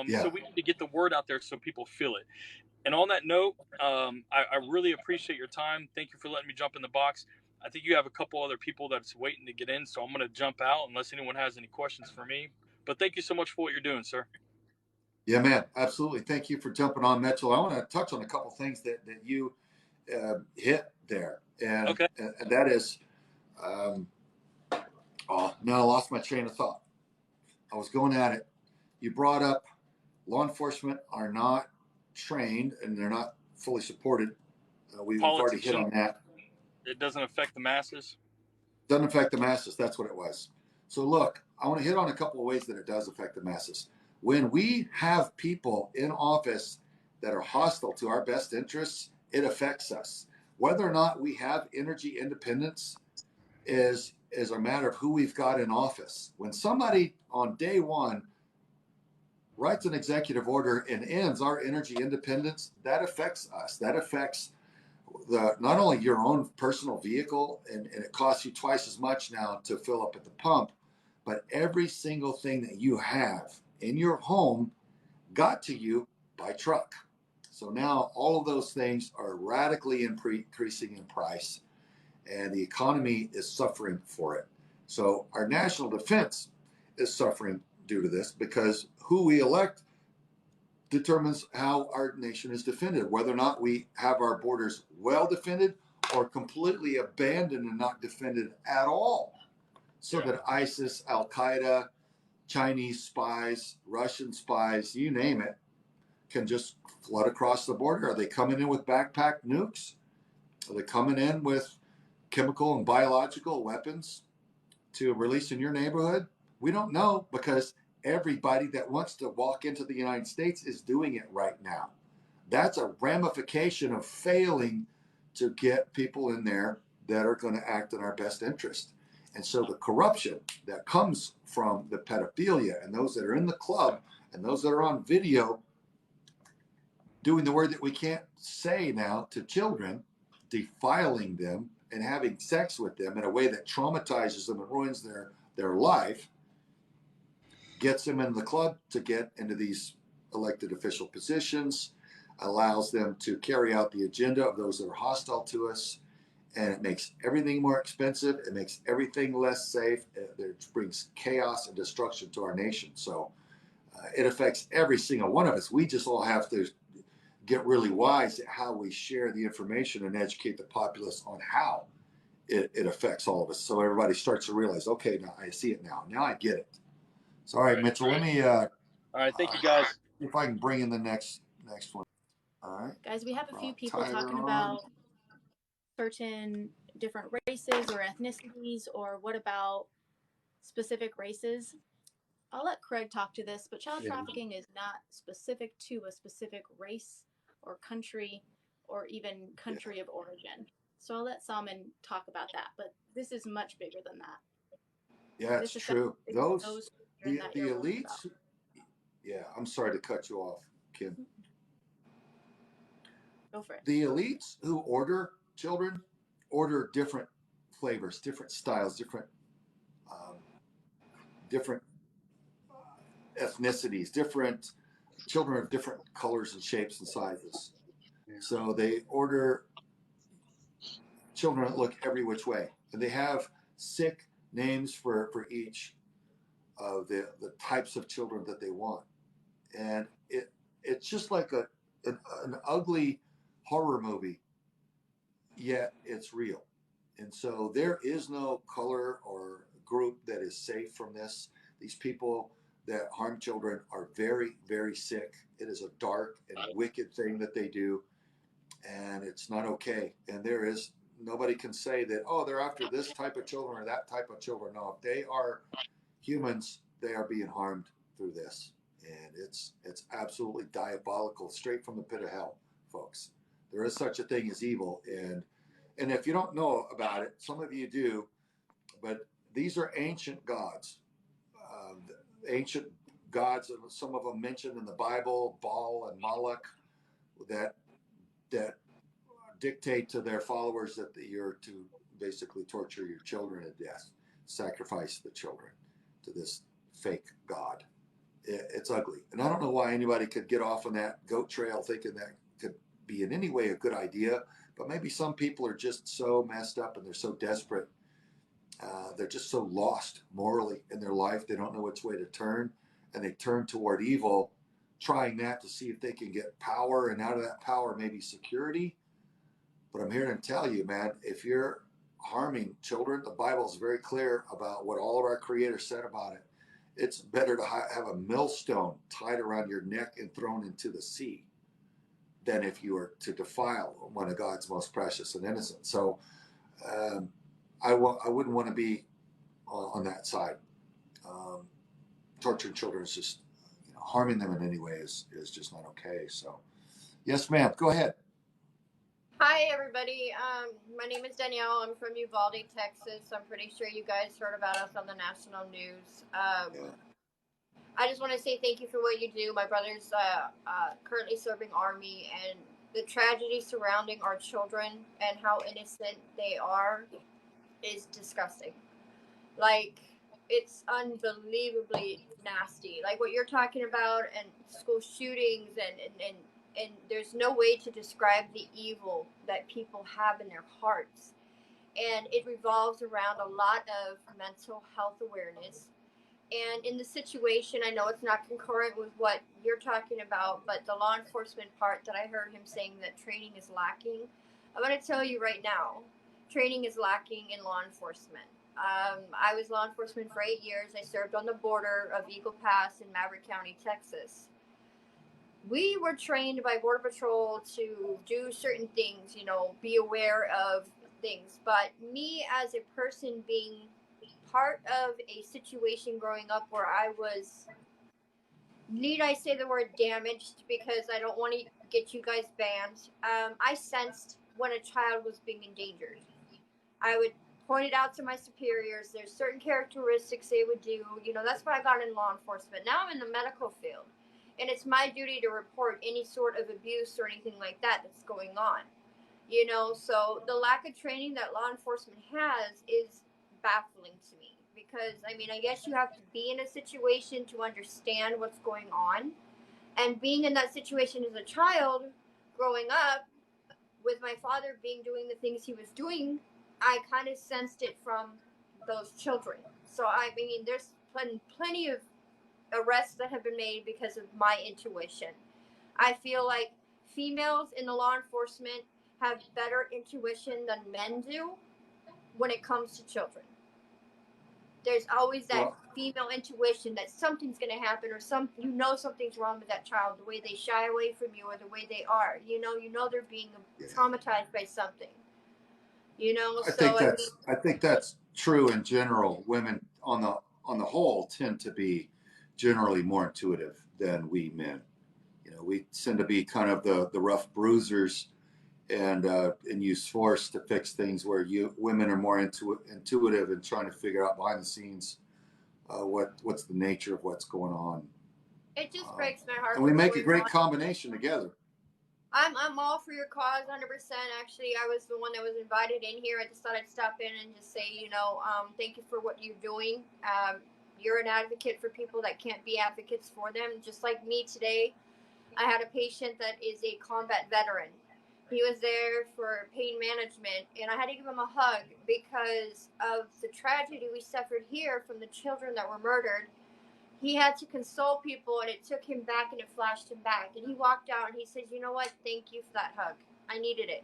[SPEAKER 1] Yeah.
[SPEAKER 2] So we need to get the word out there so people feel it. And on that note, I really appreciate your time. Thank you for letting me jump in the box. I think you have a couple other people that's waiting to get in, so I'm going to jump out unless anyone has any questions for me. But thank you so much for what you're doing, sir.
[SPEAKER 1] Yeah, man, absolutely. Thank you for jumping on, Mitchell. I want to touch on a couple things that you hit there, and
[SPEAKER 2] Okay.
[SPEAKER 1] and that is, now I lost my train of thought. I was going at it. You brought up law enforcement are not trained and they're not fully supported. We've already hit on that.
[SPEAKER 2] It doesn't affect the masses.
[SPEAKER 1] Doesn't affect the masses. That's what it was. So look, I want to hit on a couple of ways that it does affect the masses. When we have people in office that are hostile to our best interests, it affects us. Whether or not we have energy independence is a matter of who we've got in office. When somebody on day one writes an executive order and ends our energy independence, that affects us. That affects not only your own personal vehicle, and it costs you twice as much now to fill up at the pump, but every single thing that you have in your home got to you by truck. So now all of those things are radically increasing in price, and the economy is suffering for it. So our national defense is suffering due to this, because who we elect determines how our nation is defended, whether or not we have our borders well defended or completely abandoned and not defended at all, so that ISIS, Al-Qaeda, Chinese spies, Russian spies, you name it, can just flood across the border. Are they coming in with backpack nukes? Are they coming in with chemical and biological weapons to release in your neighborhood? We don't know, because everybody that wants to walk into the United States is doing it right now. That's a ramification of failing to get people in there that are going to act in our best interest. And so the corruption that comes from the pedophilia and those that are in the club and those that are on video doing the word that we can't say now to children, defiling them and having sex with them in a way that traumatizes them and ruins their life, gets them in the club to get into these elected official positions, allows them to carry out the agenda of those that are hostile to us, and it makes everything more expensive. It makes everything less safe. It brings chaos and destruction to our nation. So it affects every single one of us. We just all have to get really wise at how we share the information and educate the populace on how it affects all of us. So everybody starts to realize, okay, now I see it now. Now I get it. So, all right, Mitchell, let me
[SPEAKER 2] All right, thank you, guys.
[SPEAKER 1] see if I can bring in the next one. All right.
[SPEAKER 3] Guys, we have a few people
[SPEAKER 1] Tyler
[SPEAKER 3] talking
[SPEAKER 1] on.
[SPEAKER 3] about certain different races or ethnicities, or what about specific races? I'll let Craig talk to this, but child trafficking is not specific to a specific race or country or even country of origin. So I'll let Salman talk about that, but this is much bigger than that.
[SPEAKER 1] Yeah, it's true. Those the elites.
[SPEAKER 3] About.
[SPEAKER 1] Yeah, I'm sorry to cut you off, Kim.
[SPEAKER 3] Go for it.
[SPEAKER 1] The elites who order children order different flavors, different styles, different ethnicities, different children of different colors and shapes and sizes. So they order children that look every which way, and they have sick names for each of the types of children that they want, and it's just like an ugly horror movie, yet it's real. And so there is no color or group that is safe from this. These people that harm children are very, very sick. It is a dark and wicked thing that they do, and it's not okay. And there is nobody can say that, oh, they're after this type of children or that type of children. No, if they are humans, they are being harmed through this. And it's absolutely diabolical, straight from the pit of hell, folks. There is such a thing as evil, and if you don't know about it, some of you do, but these are ancient gods. Ancient gods, some of them mentioned in the Bible, Baal and Moloch, that dictate to their followers that you're to basically torture your children to death, sacrifice the children to this fake god. It's ugly. And I don't know why anybody could get off on that goat trail thinking that could be in any way a good idea, but maybe some people are just so messed up and they're so desperate. They're just so lost morally in their life. They don't know which way to turn, and they turn toward evil, trying that to see if they can get power, and out of that power maybe security. But I'm here to tell you, man, if you're harming children, the Bible is very clear about what all of our Creator said about it. It's better to have a millstone tied around your neck and thrown into the sea than if you were to defile one of God's most precious and innocent. So I wouldn't want to be on that side. Torturing children is just, harming them in any way is just not okay. So, yes, ma'am, go ahead.
[SPEAKER 4] Hi, everybody. My name is Danielle. I'm from Uvalde, Texas. I'm pretty sure you guys heard about us on the national news. I just want to say thank you for what you do. My brother's currently serving Army, and the tragedy surrounding our children and how innocent they are is disgusting. Like, it's unbelievably nasty. Like what you're talking about, and school shootings, and there's no way to describe the evil that people have in their hearts. And it revolves around a lot of mental health awareness. And in the situation, I know it's not concurrent with what you're talking about, but the law enforcement part that I heard him saying that training is lacking, I'm going to tell you right now, training is lacking in law enforcement. I was law enforcement for 8 years. I served on the border of Eagle Pass in Maverick County, Texas. We were trained by Border Patrol to do certain things, be aware of things. But me as a person being part of a situation growing up where I was, need I say the word damaged, because I don't want to get you guys banned. I sensed when a child was being endangered. I would pointed out to my superiors, there's certain characteristics they would do. You know, that's why I got in law enforcement. Now I'm in the medical field, and it's my duty to report any sort of abuse or anything like that that's going on. You know, so the lack of training that law enforcement has is baffling to me, because, I mean, I guess you have to be in a situation to understand what's going on. And being in that situation as a child, growing up, with my father doing the things he was doing, I kind of sensed it from those children. So, I mean, there's plenty of arrests that have been made because of my intuition. I feel like females in the law enforcement have better intuition than men do when it comes to children. There's always that female intuition that something's going to happen, or something's wrong with that child, the way they shy away from you or the way they are. You know they're being traumatized by something. You know,
[SPEAKER 1] I think that's true in general. Women on the whole tend to be generally more intuitive than we men. You know, we tend to be kind of the rough bruisers and use force to fix things, where women are more intuitive and trying to figure out behind the scenes what's the nature of what's going on.
[SPEAKER 4] It just breaks my heart.
[SPEAKER 1] And we make a great combination together.
[SPEAKER 4] I'm all for your cause, 100%. Actually, I was the one that was invited in here. I just thought I'd stop in and just say, thank you for what you're doing. You're an advocate for people that can't be advocates for them. Just like me today, I had a patient that is a combat veteran. He was there for pain management, and I had to give him a hug because of the tragedy we suffered here from the children that were murdered. He had to console people, and it took him back, and it flashed him back. And he walked out, and he says, you know what? Thank you for that hug. I needed it.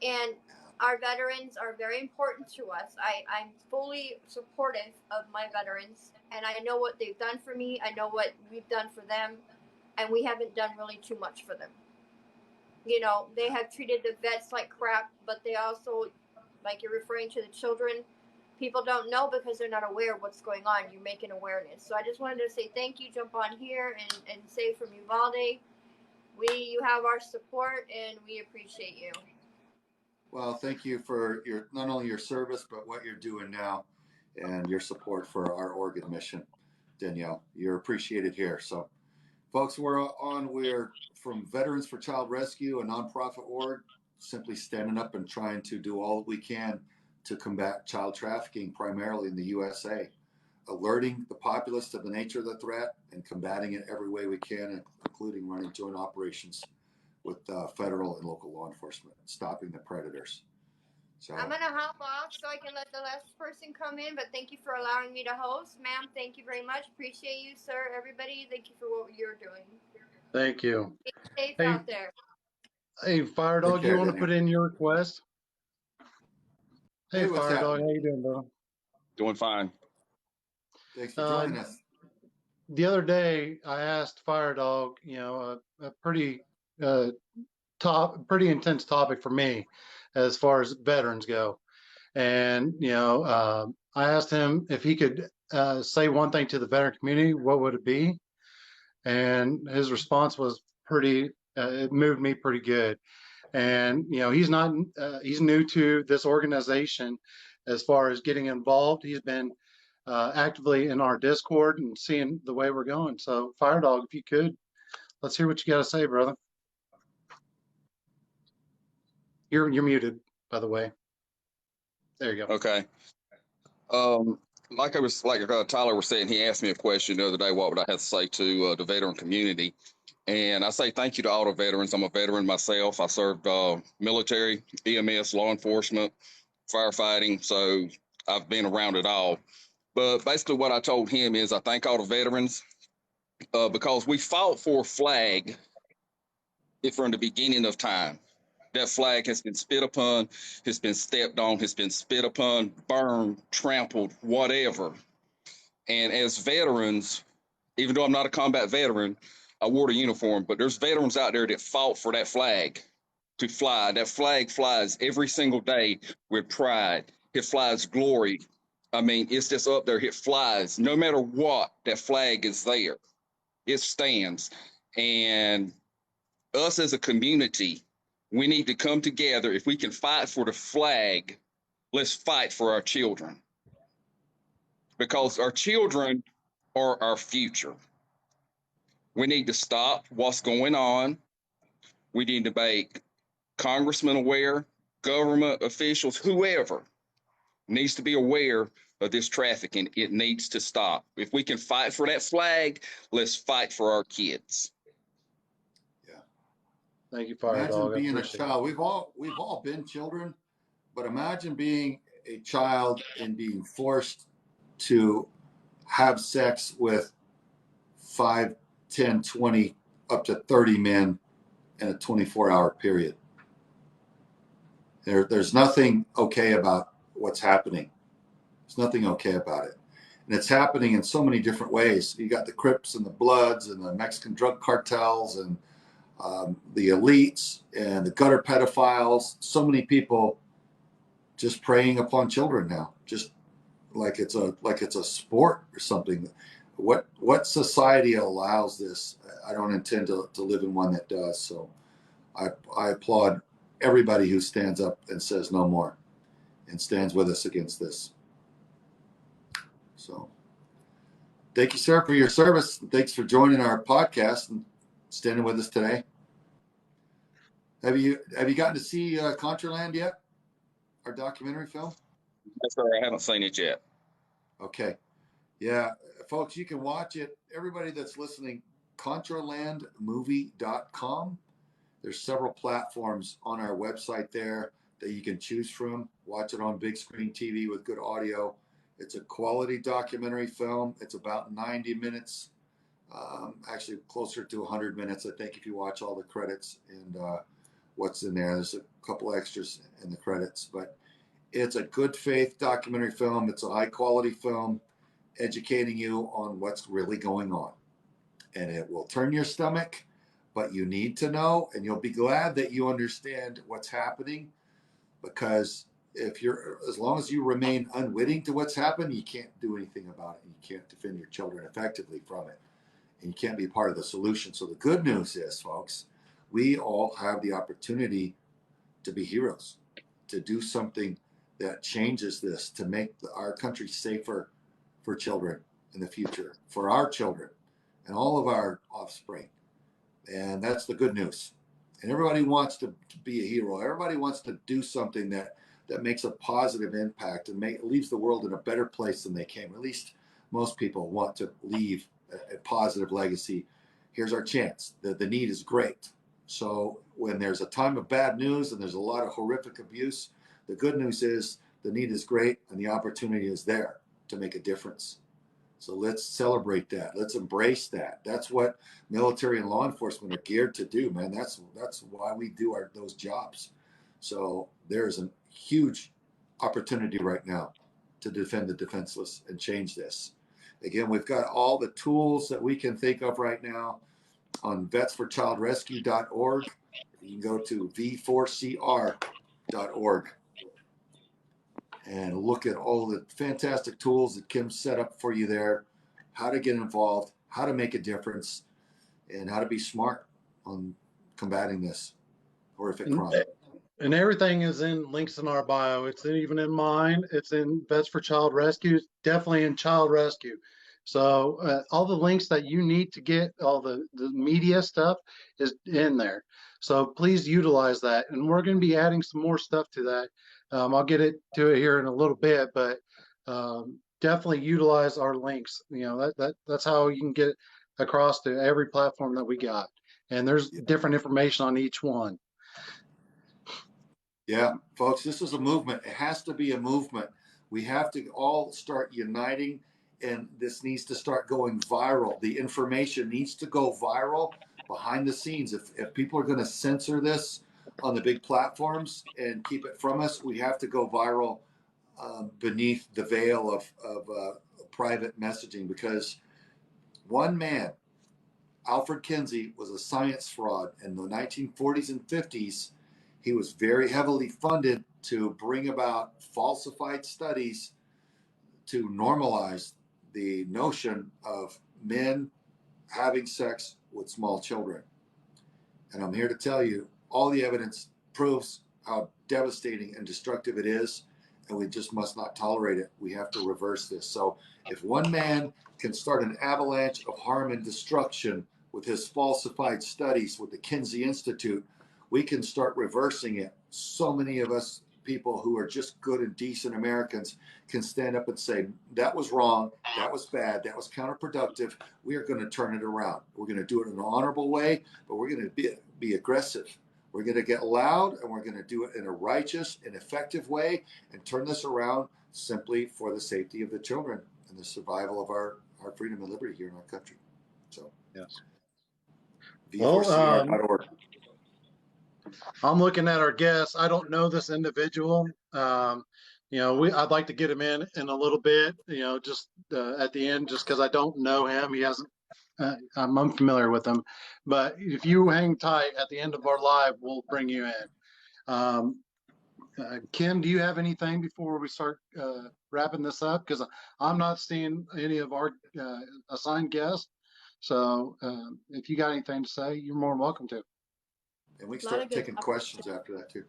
[SPEAKER 4] And our veterans are very important to us. I'm fully supportive of my veterans, and I know what they've done for me. I know what we've done for them, and we haven't done really too much for them. You know, they have treated the vets like crap, but they also, like you're referring to the children, people don't know because they're not aware of what's going on. You make an awareness. So I just wanted to say thank you, jump on here and say from Uvalde, you have our support and we appreciate you.
[SPEAKER 1] Well, thank you for not only your service, but what you're doing now and your support for our Oregon mission, Danielle. You're appreciated here. So, folks, we're from Veterans for Child Rescue, a nonprofit org, simply standing up and trying to do all we can to combat child trafficking, primarily in the USA, alerting the populace to the nature of the threat and combating it every way we can, including running joint operations with federal and local law enforcement, stopping the predators. So
[SPEAKER 4] I'm going to hop off so I can let the last person come in, but thank you for allowing me to host. Ma'am, thank you very much. Appreciate you, sir. Everybody, thank you for what you're doing.
[SPEAKER 5] Thank you.
[SPEAKER 4] Stay safe out there.
[SPEAKER 5] Hey, Fire Dog, you want to put in your request? Hey, Fire Dog, how you doing, bro?
[SPEAKER 6] Doing fine.
[SPEAKER 1] Thanks for joining us.
[SPEAKER 5] The other day, I asked Fire Dog, a pretty intense topic for me as far as veterans go. And, I asked him if he could say one thing to the veteran community, what would it be? And his response was it moved me pretty good. And, he's new to this organization as far as getting involved. He's been actively in our Discord and seeing the way we're going. So, Fire Dog, if you could, let's hear what you got to say, brother. You're muted, by the way. There you go.
[SPEAKER 6] Okay. Like Tyler was saying, he asked me a question the other day, what would I have to say to the veteran community? And I say thank you to all the veterans. I'm a veteran myself. I served military, EMS, law enforcement, firefighting. So I've been around it all. But basically what I told him is I thank all the veterans because we fought for a flag from the beginning of time. That flag has been spit upon, has been stepped on, has been spit upon, burned, trampled, whatever. And as veterans, even though I'm not a combat veteran, I wore the uniform, but there's veterans out there that fought for that flag to fly. That flag flies every single day with pride. It flies glory. I mean, it's just up there. It flies. No matter what, that flag is there. It stands. And us as a community, we need to come together. If we can fight for the flag, Let's fight for our children, because our children are our future. We need to stop what's going on. We need to make congressmen aware, government officials, whoever needs to be aware of this trafficking. It needs to stop. If we can fight for that flag, let's fight for our kids.
[SPEAKER 1] Yeah.
[SPEAKER 5] Thank you, Fire
[SPEAKER 1] Imagine
[SPEAKER 5] Dog. I
[SPEAKER 1] being a
[SPEAKER 5] appreciate it.
[SPEAKER 1] child. We've all been children, but imagine being a child and being forced to have sex with 5, 10, 20, up to 30 men in a 24-hour period. There's nothing okay about what's happening. There's nothing okay about it. And it's happening in so many different ways. You got the Crips and the Bloods and the Mexican drug cartels and the elites and the gutter pedophiles. So many people just preying upon children now, just like it's a sport or something. What society allows this? I don't intend to live in one that does. So I applaud everybody who stands up and says no more and stands with us against this. So thank you, sir, for your service. Thanks for joining our podcast and standing with us today. Have you gotten to see Contraland yet? Our documentary film?
[SPEAKER 6] Yes, sir. I haven't seen it yet.
[SPEAKER 1] Okay. Yeah, folks, you can watch it. Everybody that's listening, contralandmovie.com. There's several platforms on our website there that you can choose from. Watch it on big screen TV with good audio. It's a quality documentary film. It's about 90 minutes, actually closer to 100 minutes, I think, if you watch all the credits and what's in there. There's a couple extras in the credits, but it's a good faith documentary film. It's a high quality film educating you on what's really going on. And it will turn your stomach, but you need to know, and you'll be glad that you understand what's happening, because as long as you remain unwitting to what's happened, you can't do anything about it. You can't defend your children effectively from it, and you can't be part of the solution. So the good news is, folks, we all have the opportunity to be heroes, to do something that changes this, to make our country safer for children in the future, for our children and all of our offspring. And that's the good news. And everybody wants to be a hero. Everybody wants to do something that makes a positive impact and leaves the world in a better place than they came. At least most people want to leave a positive legacy. Here's our chance. The need is great. So when there's a time of bad news and there's a lot of horrific abuse, the good news is the need is great and the opportunity is there to make a difference. So let's celebrate that. Let's embrace that. That's what military and law enforcement are geared to do, man. That's why we do those jobs. So there's a huge opportunity right now to defend the defenseless and change this. Again, we've got all the tools that we can think of right now on vetsforchildrescue.org. You can go to v4cr.org and look at all the fantastic tools that Kim set up for you there, how to get involved, how to make a difference, and how to be smart on combating this horrific crime.
[SPEAKER 5] And everything is in links in our bio. It's even in mine. It's in Vets for Child Rescue, definitely in Child Rescue. So all the links that you need to get all the media stuff is in there. So please utilize that. And we're going to be adding some more stuff to that. I'll get to it here in a little bit, but definitely utilize our links. You know, that's how you can get across to every platform that we got. And there's different information on each one.
[SPEAKER 1] Yeah, folks, this is a movement. It has to be a movement. We have to all start uniting, and this needs to start going viral. The information needs to go viral behind the scenes. If people are going to censor this on the big platforms and keep it from us, we have to go viral beneath the veil of private messaging, because one man, Alfred Kinsey, was a science fraud in the 1940s and 50s. He was very heavily funded to bring about falsified studies to normalize the notion of men having sex with small children. And I'm here to tell you, all the evidence proves how devastating and destructive it is. and we just must not tolerate it. We have to reverse this. So if one man can start an avalanche of harm and destruction with his falsified studies with the Kinsey Institute, we can start reversing it. So many of us people who are just good and decent Americans can stand up and say, that was wrong, that was bad, that was counterproductive. We are going to turn it around. We're going to do it in an honorable way, but we're going to be aggressive. We're going to get loud, and we're going to do it in a righteous and effective way and turn this around simply for the safety of the children and the survival of our freedom and liberty here in our country. So,
[SPEAKER 5] yes.
[SPEAKER 1] v4cr.org.
[SPEAKER 5] I'm looking at our guests. I don't know this individual. I'd like to get him in a little bit, just at the end, just because I don't know him. He hasn't, I'm unfamiliar with him. But if you hang tight, at the end of our live, we'll bring you in. Kim, do you have anything before we start wrapping this up? Because I'm not seeing any of our assigned guests. So if you got anything to say, you're more than welcome to.
[SPEAKER 1] And we can start taking questions after that too.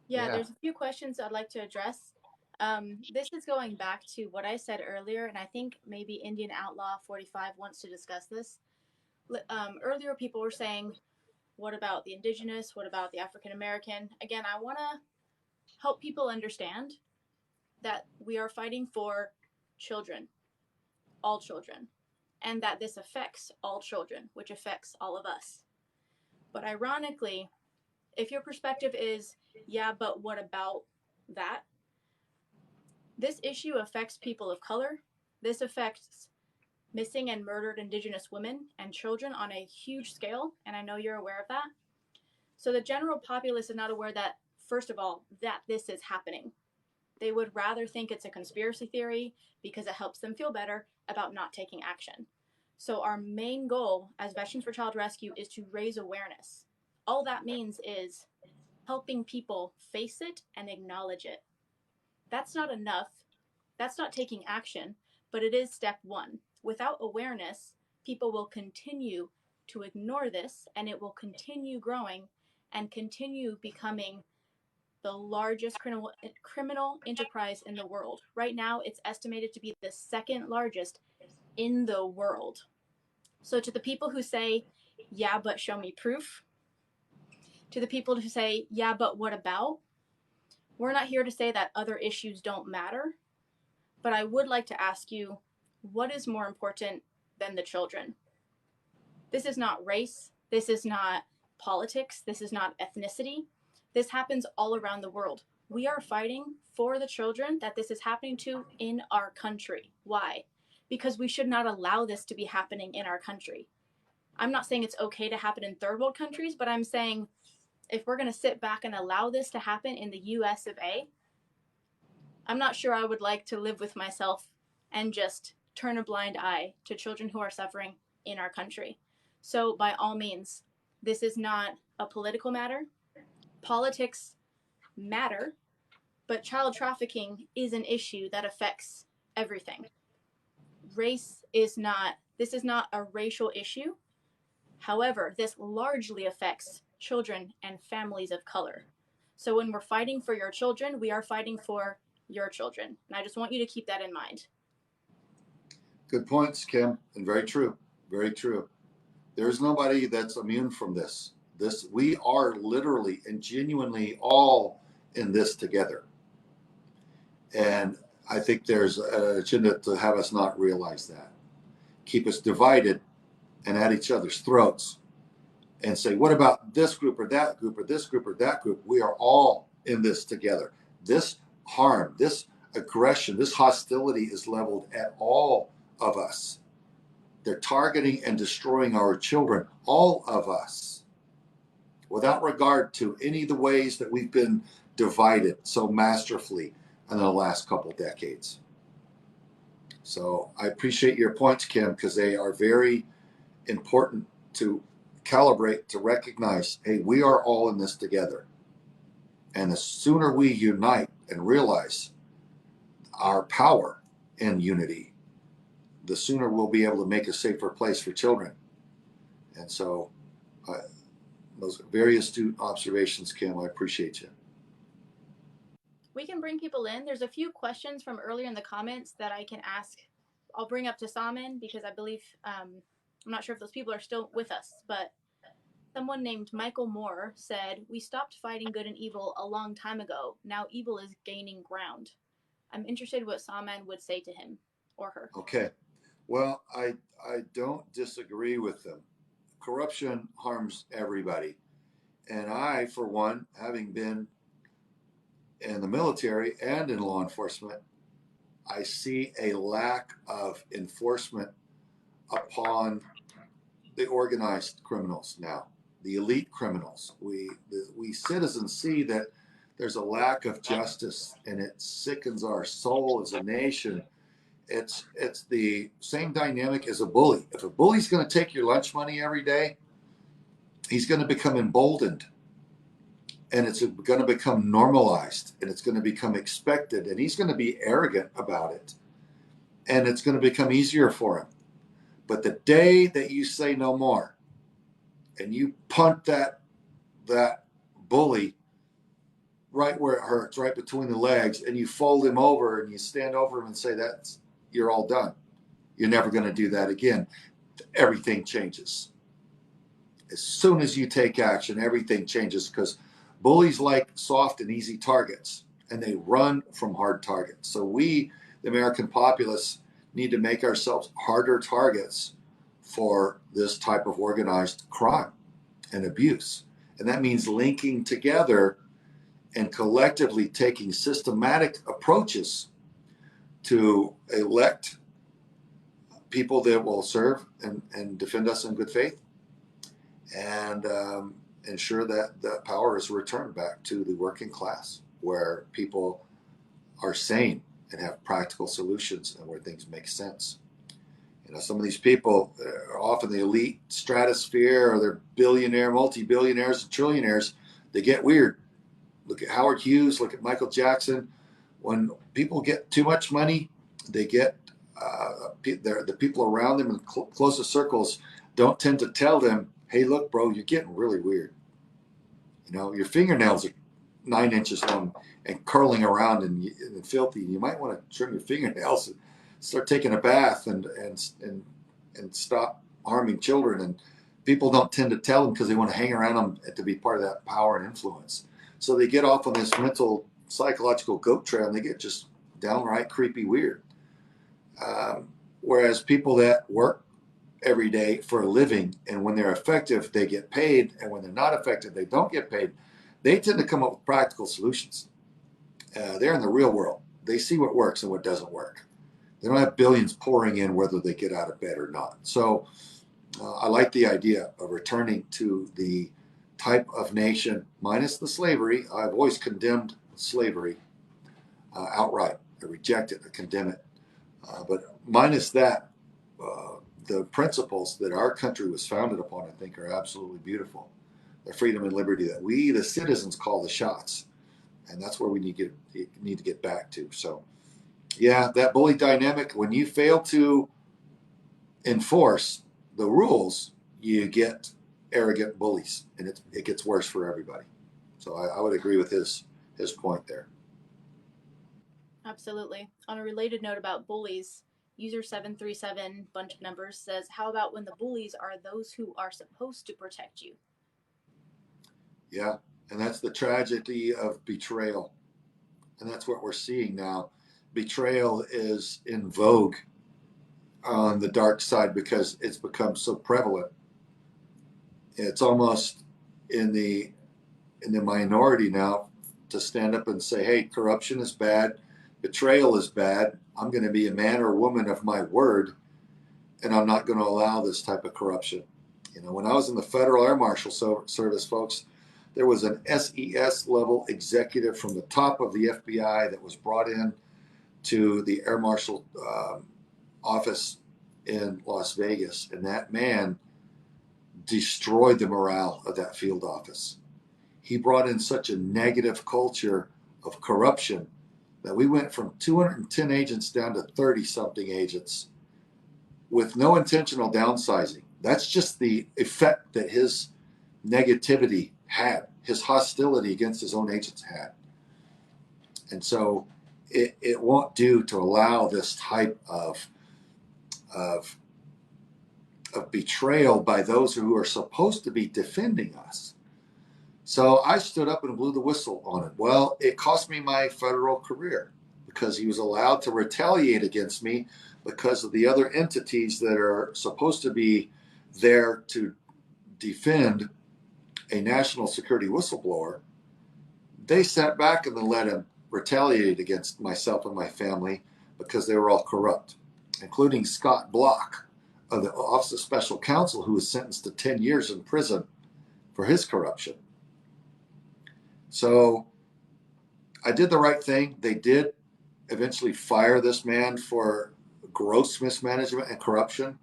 [SPEAKER 3] Yeah, there's a few questions I'd like to address. This is going back to what I said earlier, and I think maybe Indian Outlaw 45 wants to discuss this. Earlier, people were saying, what about the indigenous? What about the African American? Again, I want to help people understand that we are fighting for children, all children, and that this affects all children, which affects all of us. But ironically, if your perspective is, yeah, but what about that? This issue affects people of color. This affects missing and murdered Indigenous women and children on a huge scale, and I know you're aware of that. So the general populace is not aware that, first of all, that this is happening. They would rather think it's a conspiracy theory because it helps them feel better about not taking action. So our main goal as Veterans for Child Rescue is to raise awareness. All that means is helping people face it and acknowledge it. That's not enough. That's not taking action, but it is step one. Without awareness, people will continue to ignore this, and it will continue growing and continue becoming the largest criminal enterprise in the world. Right now, it's estimated to be the second largest in the world. So to the people who say, yeah, but show me proof, to the people who say, yeah, but what about? We're not here to say that other issues don't matter, but I would like to ask you, what is more important than the children? This is not race. This is not politics. This is not ethnicity. This happens all around the world. We are fighting for the children that this is happening to in our country. Why? Because we should not allow this to be happening in our country. I'm not saying it's okay to happen in third world countries, but I'm saying if we're going to sit back and allow this to happen in the US of A, I'm not sure I would like to live with myself and just turn a blind eye to children who are suffering in our country. So by all means, this is not a political matter. Politics matter, but child trafficking is an issue that affects everything. This is not a racial issue. However, this largely affects children and families of color. So when we're fighting for your children, we are fighting for your children. And I just want you to keep that in mind.
[SPEAKER 1] Good points, Kim, and very true. Very true. There's nobody that's immune from this. We are literally and genuinely all in this together. And I think there's an agenda to have us not realize that. Keep us divided and at each other's throats and say, what about this group or that group or this group or that group? We are all in this together. This harm, this aggression, this hostility is leveled at all of us. They're targeting and destroying our children, all of us, without regard to any of the ways that we've been divided so masterfully in the last couple decades. So I appreciate your points, Kim, because they are very important to calibrate, to recognize, hey, we are all in this together. And the sooner we unite and realize our power in unity, the sooner we'll be able to make a safer place for children. And so those are very astute observations, Kim. I appreciate you.
[SPEAKER 3] We can bring people in. There's a few questions from earlier in the comments that I can ask. I'll bring up to Salman because I believe, I'm not sure if those people are still with us, but someone named Michael Moore said, "We stopped fighting good and evil a long time ago. Now evil is gaining ground." I'm interested what Salman would say to him or her.
[SPEAKER 1] Okay. Well, I don't disagree with them. Corruption harms everybody. And I, for one, having been in the military and in law enforcement, I see a lack of enforcement upon the organized criminals now, the elite criminals. We citizens see that there's a lack of justice, and it sickens our soul as a nation. It's the same dynamic as a bully. If a bully's going to take your lunch money every day, he's going to become emboldened, and it's going to become normalized, and it's going to become expected, and he's going to be arrogant about it, and it's going to become easier for him. But the day that you say no more, and you punt that bully right where it hurts, right between the legs, and you fold him over and you stand over him and say, "That's, you're all done. You're never going to do that again." Everything changes. As soon as you take action, everything changes, because bullies like soft and easy targets, and they run from hard targets. So we, the American populace, need to make ourselves harder targets for this type of organized crime and abuse. And that means linking together and collectively taking systematic approaches to elect people that will serve and defend us in good faith, and ensure that that power is returned back to the working class, where people are sane and have practical solutions, and where things make sense. You know, some of these people are often the elite stratosphere, or they're billionaire, multi-billionaires, and trillionaires. They get weird. Look at Howard Hughes, look at Michael Jackson. When people get too much money, they get the people around them in closest circles don't tend to tell them, "Hey, look, bro, you're getting really weird. You know, your fingernails are 9 inches long and curling around and filthy. You might want to trim your fingernails and start taking a bath and stop harming children." And people don't tend to tell them because they want to hang around them to be part of that power and influence. So they get off on this mental, psychological goat trail, and they get just downright creepy weird. Whereas people that work every day for a living, and when they're effective, they get paid, and when they're not effective, they don't get paid, they tend to come up with practical solutions. They're in the real world. They see what works and what doesn't work. They don't have billions pouring in whether they get out of bed or not. So I like the idea of returning to the type of nation, minus the slavery. I've always condemned slavery outright. I reject it, I condemn it. But minus that, the principles that our country was founded upon, I think, are absolutely beautiful. The freedom and liberty that we, the citizens, call the shots. And that's where we need to get back to. So, yeah, that bully dynamic, when you fail to enforce the rules, you get arrogant bullies, and it gets worse for everybody. So I would agree with his point there.
[SPEAKER 3] Absolutely. On a related note about bullies, user 737, bunch of numbers, says, "How about when the bullies are those who are supposed to protect you?"
[SPEAKER 1] Yeah, and that's the tragedy of betrayal. And that's what we're seeing now. Betrayal is in vogue on the dark side because it's become so prevalent. It's almost in the minority now to stand up and say, "Hey, corruption is bad, betrayal is bad. I'm going to be a man or woman of my word, and I'm not going to allow this type of corruption." You know, when I was in the Federal Air Marshal Service, folks, there was an SES level executive from the top of the FBI that was brought in to the Air Marshal office in Las Vegas, and that man destroyed the morale of that field office. He brought in such a negative culture of corruption that we went from 210 agents down to 30-something agents with no intentional downsizing. That's just the effect that his negativity had, his hostility against his own agents had. And so it won't do to allow this type of betrayal by those who are supposed to be defending us. So I stood up and blew the whistle on it. Well, it cost me my federal career because he was allowed to retaliate against me because of the other entities that are supposed to be there to defend a national security whistleblower. They sat back and then let him retaliate against myself and my family because they were all corrupt, including Scott Block of the Office of Special Counsel, who was sentenced to 10 years in prison for his corruption. So I did the right thing. They did eventually fire this man for gross mismanagement and corruption,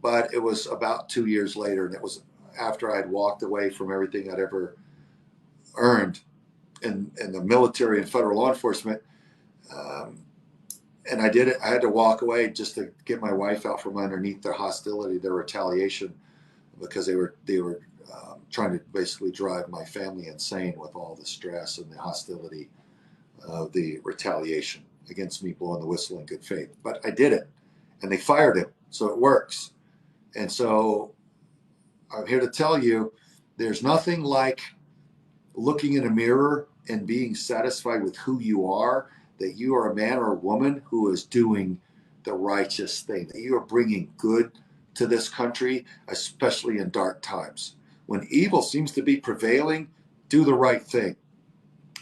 [SPEAKER 1] but it was about 2 years later, and it was after I'd walked away from everything I'd ever earned in the military and federal law enforcement. And I did it. I had to walk away just to get my wife out from underneath their hostility, their retaliation, because they were trying to basically drive my family insane with all the stress and the hostility of the retaliation against me blowing the whistle in good faith. But I did it, and they fired him, so it works. And so I'm here to tell you, there's nothing like looking in a mirror and being satisfied with who you are, that you are a man or a woman who is doing the righteous thing, that you are bringing good to this country, especially in dark times. When evil seems to be prevailing, do the right thing.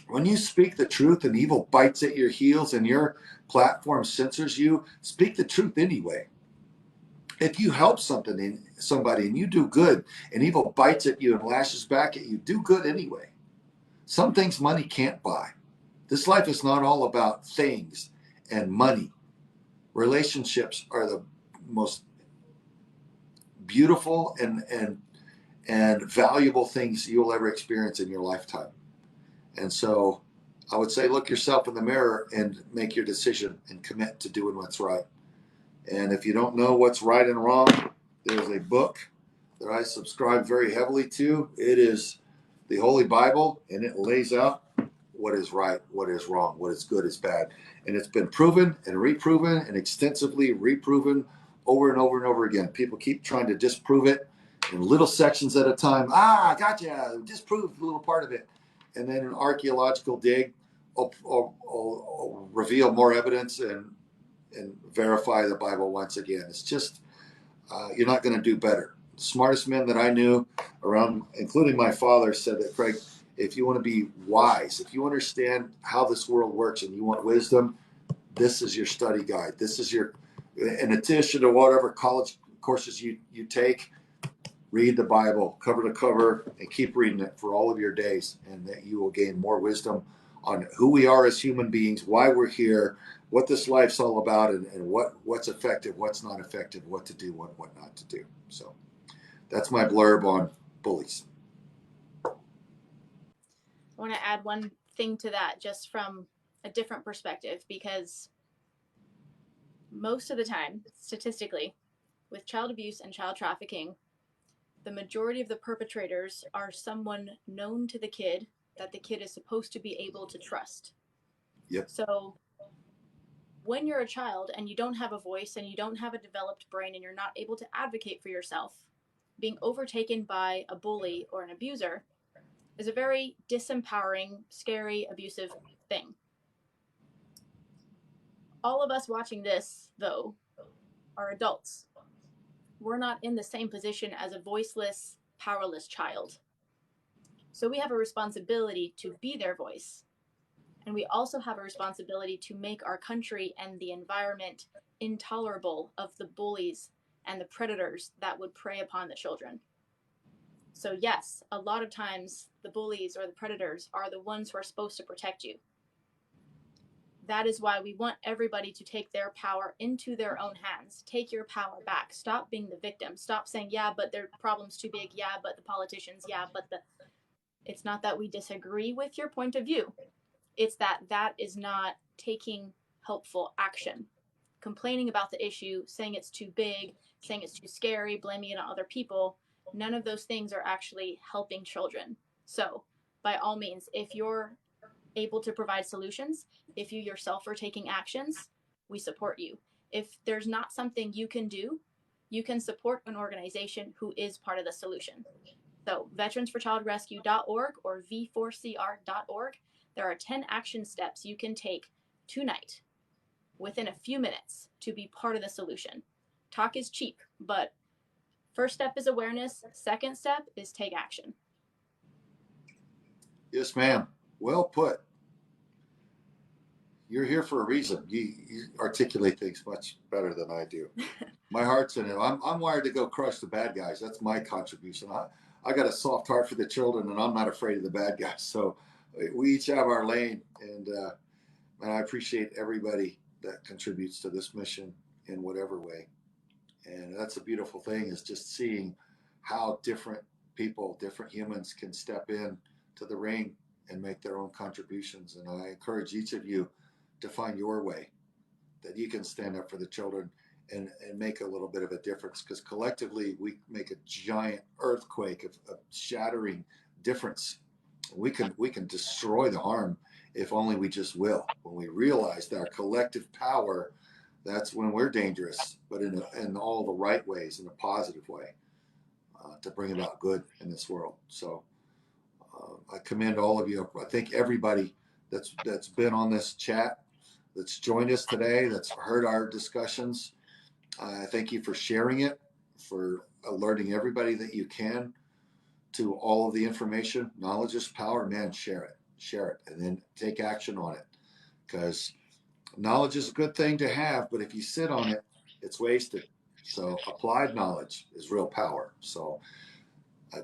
[SPEAKER 1] When you speak the truth and evil bites at your heels and your platform censors you, speak the truth anyway. If you help somebody and you do good and evil bites at you and lashes back at you, do good anyway. Some things money can't buy. This life is not all about things and money. Relationships are the most beautiful and valuable things you'll ever experience in your lifetime. And so I would say look yourself in the mirror and make your decision and commit to doing what's right. And if you don't know what's right and wrong, there's a book that I subscribe very heavily to. It is the Holy Bible, and it lays out what is right, what is wrong, what is good, is bad. And it's been proven and reproven and extensively reproven over and over and over again. People keep trying to disprove it in little sections at a time. Gotcha, disproved a little part of it. And then an archaeological dig will reveal more evidence and verify the Bible once again. It's just, you're not going to do better. The smartest men that I knew around, including my father, said that, Craig, if you want to be wise, if you understand how this world works and you want wisdom, this is your study guide. This is your, in addition to whatever college courses you take, read the Bible cover to cover and keep reading it for all of your days, and that you will gain more wisdom on who we are as human beings, why we're here, what this life's all about, and what's effective, what's not effective, what to do, what not to do. So that's my blurb on bullies.
[SPEAKER 3] I want to add one thing to that, just from a different perspective, because most of the time, statistically, with child abuse and child trafficking, the majority of the perpetrators are someone known to the kid that the kid is supposed to be able to trust.
[SPEAKER 1] Yep.
[SPEAKER 3] So when you're a child and you don't have a voice and you don't have a developed brain and you're not able to advocate for yourself, being overtaken by a bully or an abuser is a very disempowering, scary, abusive thing. All of us watching this, though, are adults. We're not in the same position as a voiceless, powerless child. So we have a responsibility to be their voice. And we also have a responsibility to make our country and the environment intolerable of the bullies and the predators that would prey upon the children. So yes, a lot of times the bullies or the predators are the ones who are supposed to protect you. That is why we want everybody to take their power into their own hands. Take your power back. Stop being the victim. Stop saying, yeah, but their problem's too big. Yeah, but the politicians. Yeah, but the... It's not that we disagree with your point of view. It's that is not taking helpful action. Complaining about the issue, saying it's too big, saying it's too scary, blaming it on other people. None of those things are actually helping children. So, by all means, if you're able to provide solutions. If you yourself are taking actions, we support you. If there's not something you can do, you can support an organization who is part of the solution. So veteransforchildrescue.org or v4cr.org. There are 10 action steps you can take tonight within a few minutes to be part of the solution. Talk is cheap, but first step is awareness. Second step is take action.
[SPEAKER 1] Yes, ma'am. Well put. You're here for a reason. You articulate things much better than I do. My heart's in it. I'm wired to go crush the bad guys. That's my contribution. I got a soft heart for the children, and I'm not afraid of the bad guys. So we each have our lane, and I appreciate everybody that contributes to this mission in whatever way. And that's a beautiful thing, is just seeing how different people, different humans can step in to the ring and make their own contributions. And I encourage each of you to find your way, that you can stand up for the children and make a little bit of a difference, because collectively we make a giant earthquake of shattering difference. We can destroy the harm if only we just will. When we realize that our collective power, that's when we're dangerous, but in all the right ways, in a positive way, to bring about good in this world. So I commend all of you. I think everybody that's been on this chat, that's joined us today, that's heard our discussions. I thank you for sharing it, for alerting everybody that you can to all of the information. Knowledge is power, man. Share it, and then take action on it, because knowledge is a good thing to have, but if you sit on it, it's wasted. So applied knowledge is real power. So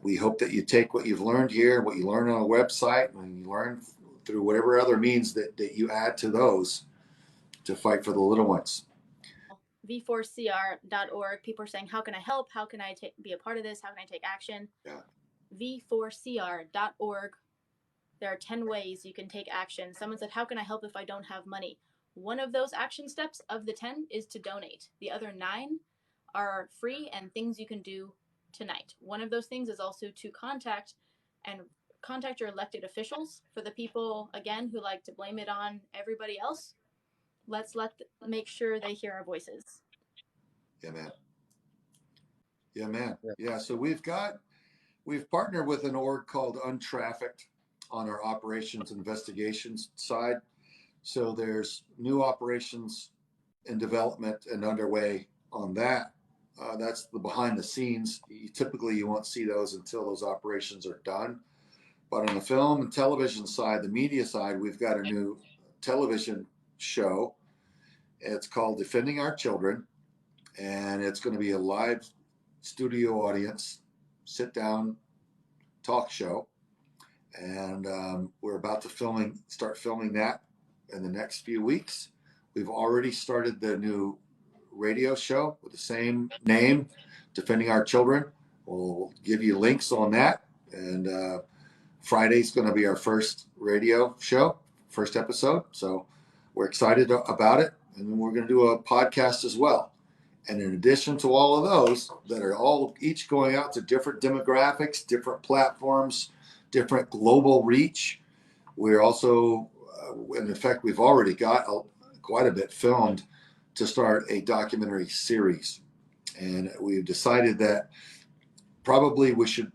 [SPEAKER 1] we hope that you take what you've learned here, what you learn on a website, and you learn through whatever other means that you add to those to fight for the little ones.
[SPEAKER 3] v4cr.org. People are saying, how can I help? How can I be a part of this? How can I take action?
[SPEAKER 1] Yeah.
[SPEAKER 3] v4cr.org. There are 10 ways you can take action. Someone said, how can I help if I don't have money? One of those action steps of the 10 is to donate. The other 9 are free and things you can do tonight. One of those things is also to contact your elected officials. For the people, again, who like to blame it on everybody else, let's make sure they hear our voices.
[SPEAKER 1] Yeah, man. Yeah, man. Yeah. So we've partnered with an org called Untrafficked on our operations investigations side. So there's new operations in development and underway on that. That's the behind the scenes. Typically, you won't see those until those operations are done. But on the film and television side, the media side, we've got a new television show. It's called Defending Our Children, and it's going to be a live studio audience, sit down talk show. And we're about to start filming that in the next few weeks. We've already started the new radio show with the same name, Defending Our Children. We'll give you links on that. And Friday's going to be our first radio show, first episode. So we're excited about it. And then we're going to do a podcast as well. And in addition to all of those that are all each going out to different demographics, different platforms, different global reach, we're also, in effect, we've already got quite a bit filmed to start a documentary series. And we've decided that probably we should,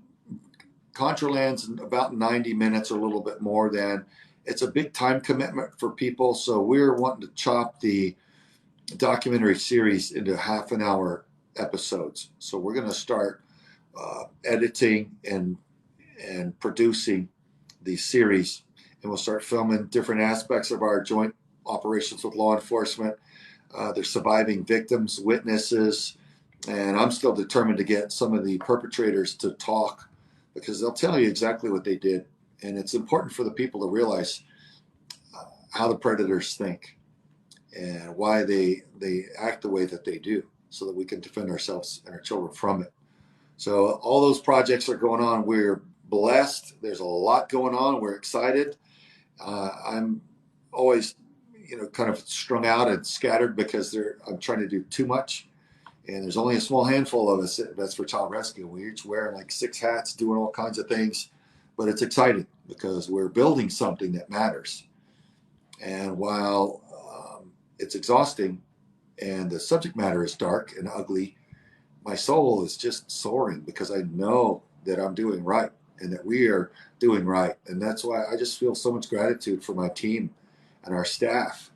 [SPEAKER 1] Contraland's about 90 minutes or a little bit more than. It's a big time commitment for people. So we're wanting to chop the documentary series into half an hour episodes. So we're going to start editing and producing the series, and we'll start filming different aspects of our joint operations with law enforcement. There's surviving victims, witnesses, and I'm still determined to get some of the perpetrators to talk, because they'll tell you exactly what they did. And it's important for the people to realize how the predators think and why they act the way that they do, so that we can defend ourselves and our children from it. So all those projects are going on. We're blessed. There's a lot going on. We're excited. I'm always, kind of strung out and scattered because I'm trying to do too much. And there's only a small handful of us at Vets for Child Rescue. We're each wearing like 6 hats, doing all kinds of things, but it's exciting. because we're building something that matters. And while it's exhausting and the subject matter is dark and ugly, my soul is just soaring because I know that I'm doing right and that we are doing right. And that's why I just feel so much gratitude for my team and our staff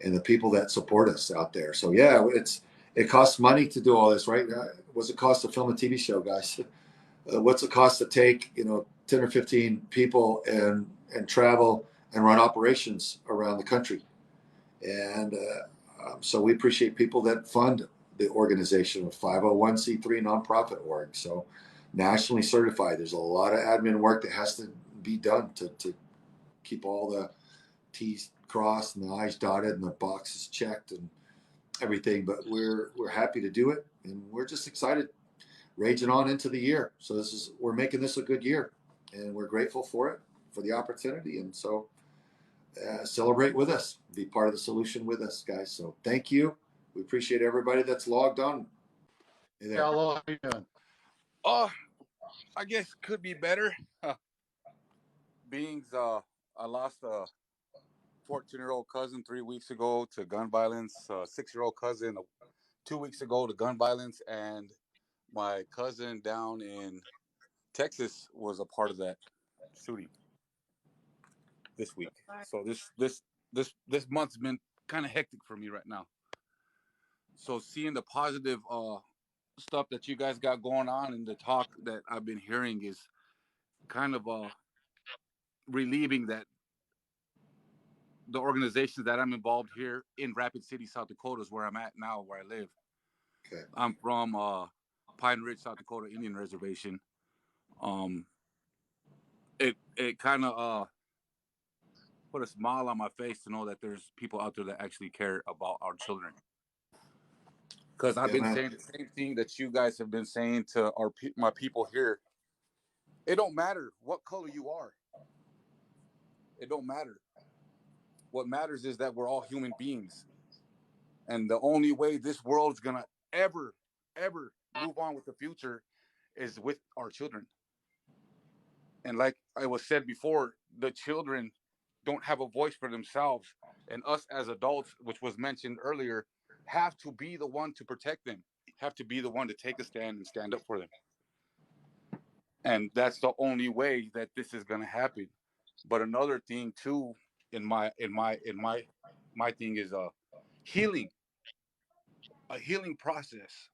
[SPEAKER 1] and the people that support us out there. So yeah, it costs money to do all this, right? What's it cost to film a TV show, guys? What's it cost to take 10 or 15 people and travel and run operations around the country? And so we appreciate people that fund the organization of 501c3 nonprofit org. So nationally certified. There's a lot of admin work that has to be done to keep all the T's crossed and the I's dotted and the boxes checked and everything. But we're happy to do it, and we're just excited, raging on into the year. So we're making this a good year, and we're grateful for it, for the opportunity. And so celebrate with us, be part of the solution with us, guys. So thank you. We appreciate everybody that's logged on. Hey
[SPEAKER 5] How long are you doing?
[SPEAKER 7] Oh, I guess could be better. Beings, I lost a 14-year-old cousin 3 weeks ago to gun violence. 6-year-old cousin 2 weeks ago to gun violence, and my cousin down in Texas was a part of that shooting this week. So this month's been kind of hectic for me right now. So seeing the positive stuff that you guys got going on and the talk that I've been hearing is kind of relieving that the organizations that I'm involved here in Rapid City, South Dakota, is where I'm at now, where I live.
[SPEAKER 1] Okay.
[SPEAKER 7] I'm from Pine Ridge, South Dakota Indian Reservation. It kind of put a smile on my face to know that there's people out there that actually care about our children. Because I've been saying the same thing that you guys have been saying to my people here. It don't matter what color you are. It don't matter. What matters is that we're all human beings. And the only way this world is going to ever move on with the future is with our children. And like I was said before, the children don't have a voice for themselves. And us as adults, which was mentioned earlier, have to be the one to protect them, have to be the one to take a stand and stand up for them. And that's the only way that this is going to happen. But another thing too, in my thing is healing, a healing process.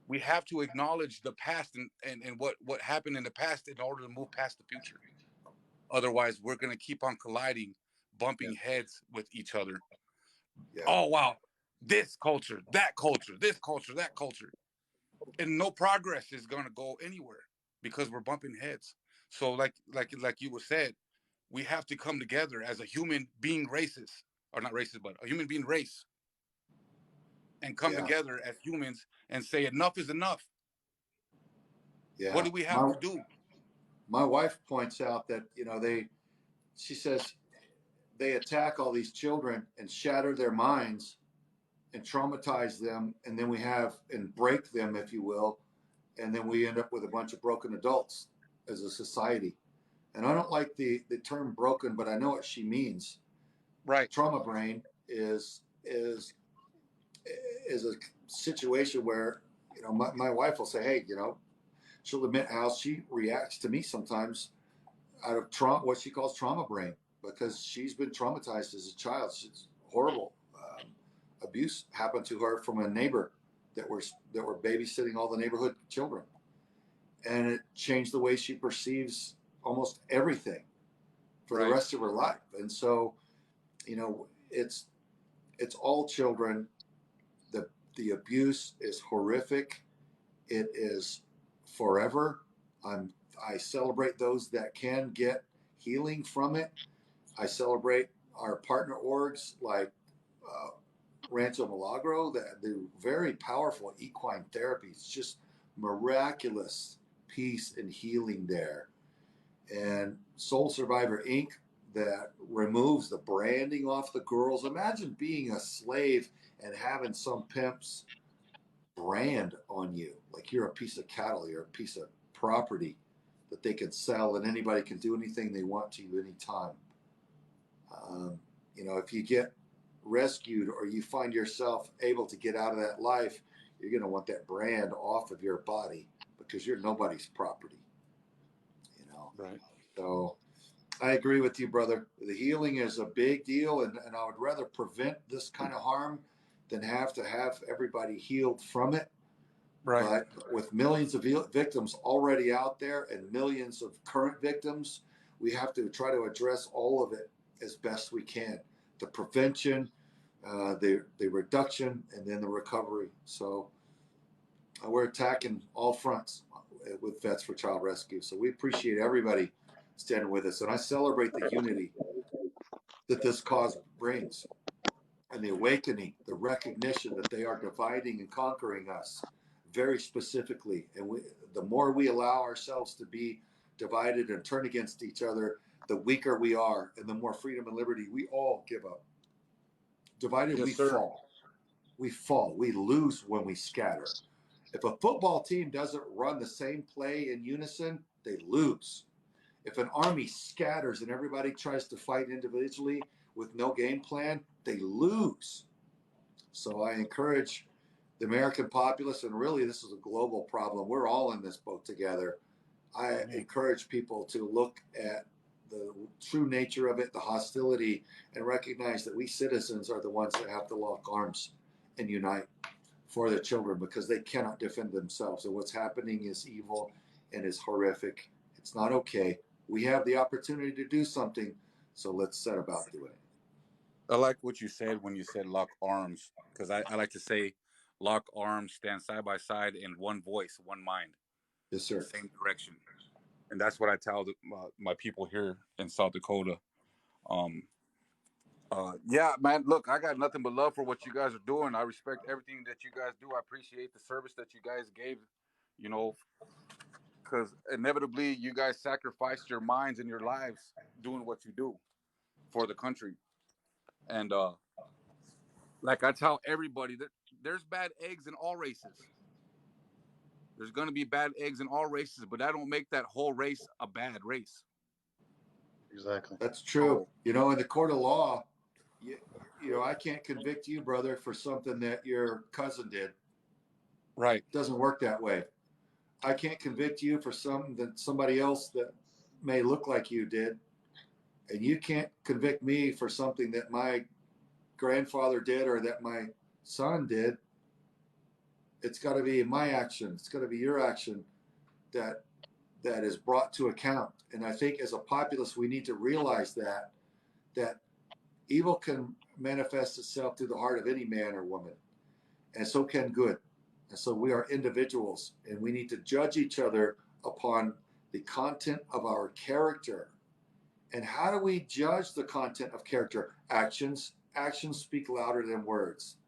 [SPEAKER 7] We have to acknowledge the past and what happened in the past in order to move past the future. Otherwise, we're going to keep on colliding, bumping heads with each other. Yeah. Oh, wow. This culture, that culture, this culture, that culture. And no progress is going to go anywhere because we're bumping heads. So like you were said, we have to come together as a human being races, or not racist, but a human being race, and come together as humans and say enough is enough. Yeah. What do we have to do?
[SPEAKER 1] My wife points out that, she says they attack all these children and shatter their minds and traumatize them. And then and break them, if you will. And then we end up with a bunch of broken adults as a society. And I don't like the term broken, but I know what she means.
[SPEAKER 7] Right.
[SPEAKER 1] Trauma brain is a situation where, my wife will say, hey, she'll admit how she reacts to me sometimes out of what she calls trauma brain, because she's been traumatized as a child. She's horrible. Abuse happened to her from a neighbor that were babysitting all the neighborhood children. And it changed the way she perceives almost everything for the rest of her life. And so, it's all children. The abuse is horrific. It is forever. I celebrate those that can get healing from it. I celebrate our partner orgs like Rancho Milagro that do very powerful equine therapies, just miraculous peace and healing there. And Soul Survivor Inc. that removes the branding off the girls. Imagine being a slave and having some pimp's brand on you, like you're a piece of cattle, you're a piece of property. that they can sell, and anybody can do anything they want to you anytime. You know, if you get rescued or you find yourself able to get out of that life, you're going to want that brand off of your body because you're nobody's property. You know,
[SPEAKER 7] Right.
[SPEAKER 1] So I agree with you, brother. The healing is a big deal, and I would rather prevent this kind of harm than have to have everybody healed from it.
[SPEAKER 7] Right.
[SPEAKER 1] But with millions of victims already out there and millions of current victims, we have to try to address all of it as best we can. The prevention, the reduction, and then the recovery. So we're attacking all fronts with Vets for Child Rescue. So we appreciate everybody standing with us. And I celebrate the unity that this cause brings and the awakening, the recognition that they are dividing and conquering us very specifically. And the more we allow ourselves to be divided and turn against each other, the weaker we are and the more freedom and liberty we all give up. Divided,
[SPEAKER 7] Yes,
[SPEAKER 1] we
[SPEAKER 7] sir.
[SPEAKER 1] fall. We fall. We lose when we scatter. If a football team doesn't run the same play in unison, they lose. If an army scatters and everybody tries to fight individually with no game plan, they lose. So I encourage the American populace, and really this is a global problem. We're all in this boat together. I encourage people to look at the true nature of it, the hostility, and recognize that we citizens are the ones that have to lock arms and unite for their children because they cannot defend themselves. And what's happening is evil and is horrific. It's not okay. We have the opportunity to do something, so let's set about doing it.
[SPEAKER 7] I like what you said when you said lock arms, because I like to say lock arms, stand side by side in one voice, one mind.
[SPEAKER 1] Yes, sir.
[SPEAKER 7] Same direction. And that's what I tell my people here in South Dakota. Yeah, man, look, I got nothing but love for what you guys are doing. I respect everything that you guys do. I appreciate the service that you guys gave, you know, because inevitably you guys sacrificed your minds and your lives doing what you do for the country. And like I tell everybody, that there's bad eggs in all races. There's going to be bad eggs in all races, but that don't make that whole race a bad race.
[SPEAKER 5] Exactly.
[SPEAKER 1] That's true. You know, in the court of law, you know, I can't convict you, brother, for something that your cousin did.
[SPEAKER 7] Right.
[SPEAKER 1] It doesn't work that way. I can't convict you for something that somebody else that may look like you did. And you can't convict me for something that my grandfather did or that my son did. It's got to be my action. It's got to be your action that is brought to account. And I think as a populace, we need to realize that evil can manifest itself through the heart of any man or woman, and so can good. And so we are individuals, and we need to judge each other upon the content of our character. And how do we judge the content of character? Actions. Actions speak louder than words.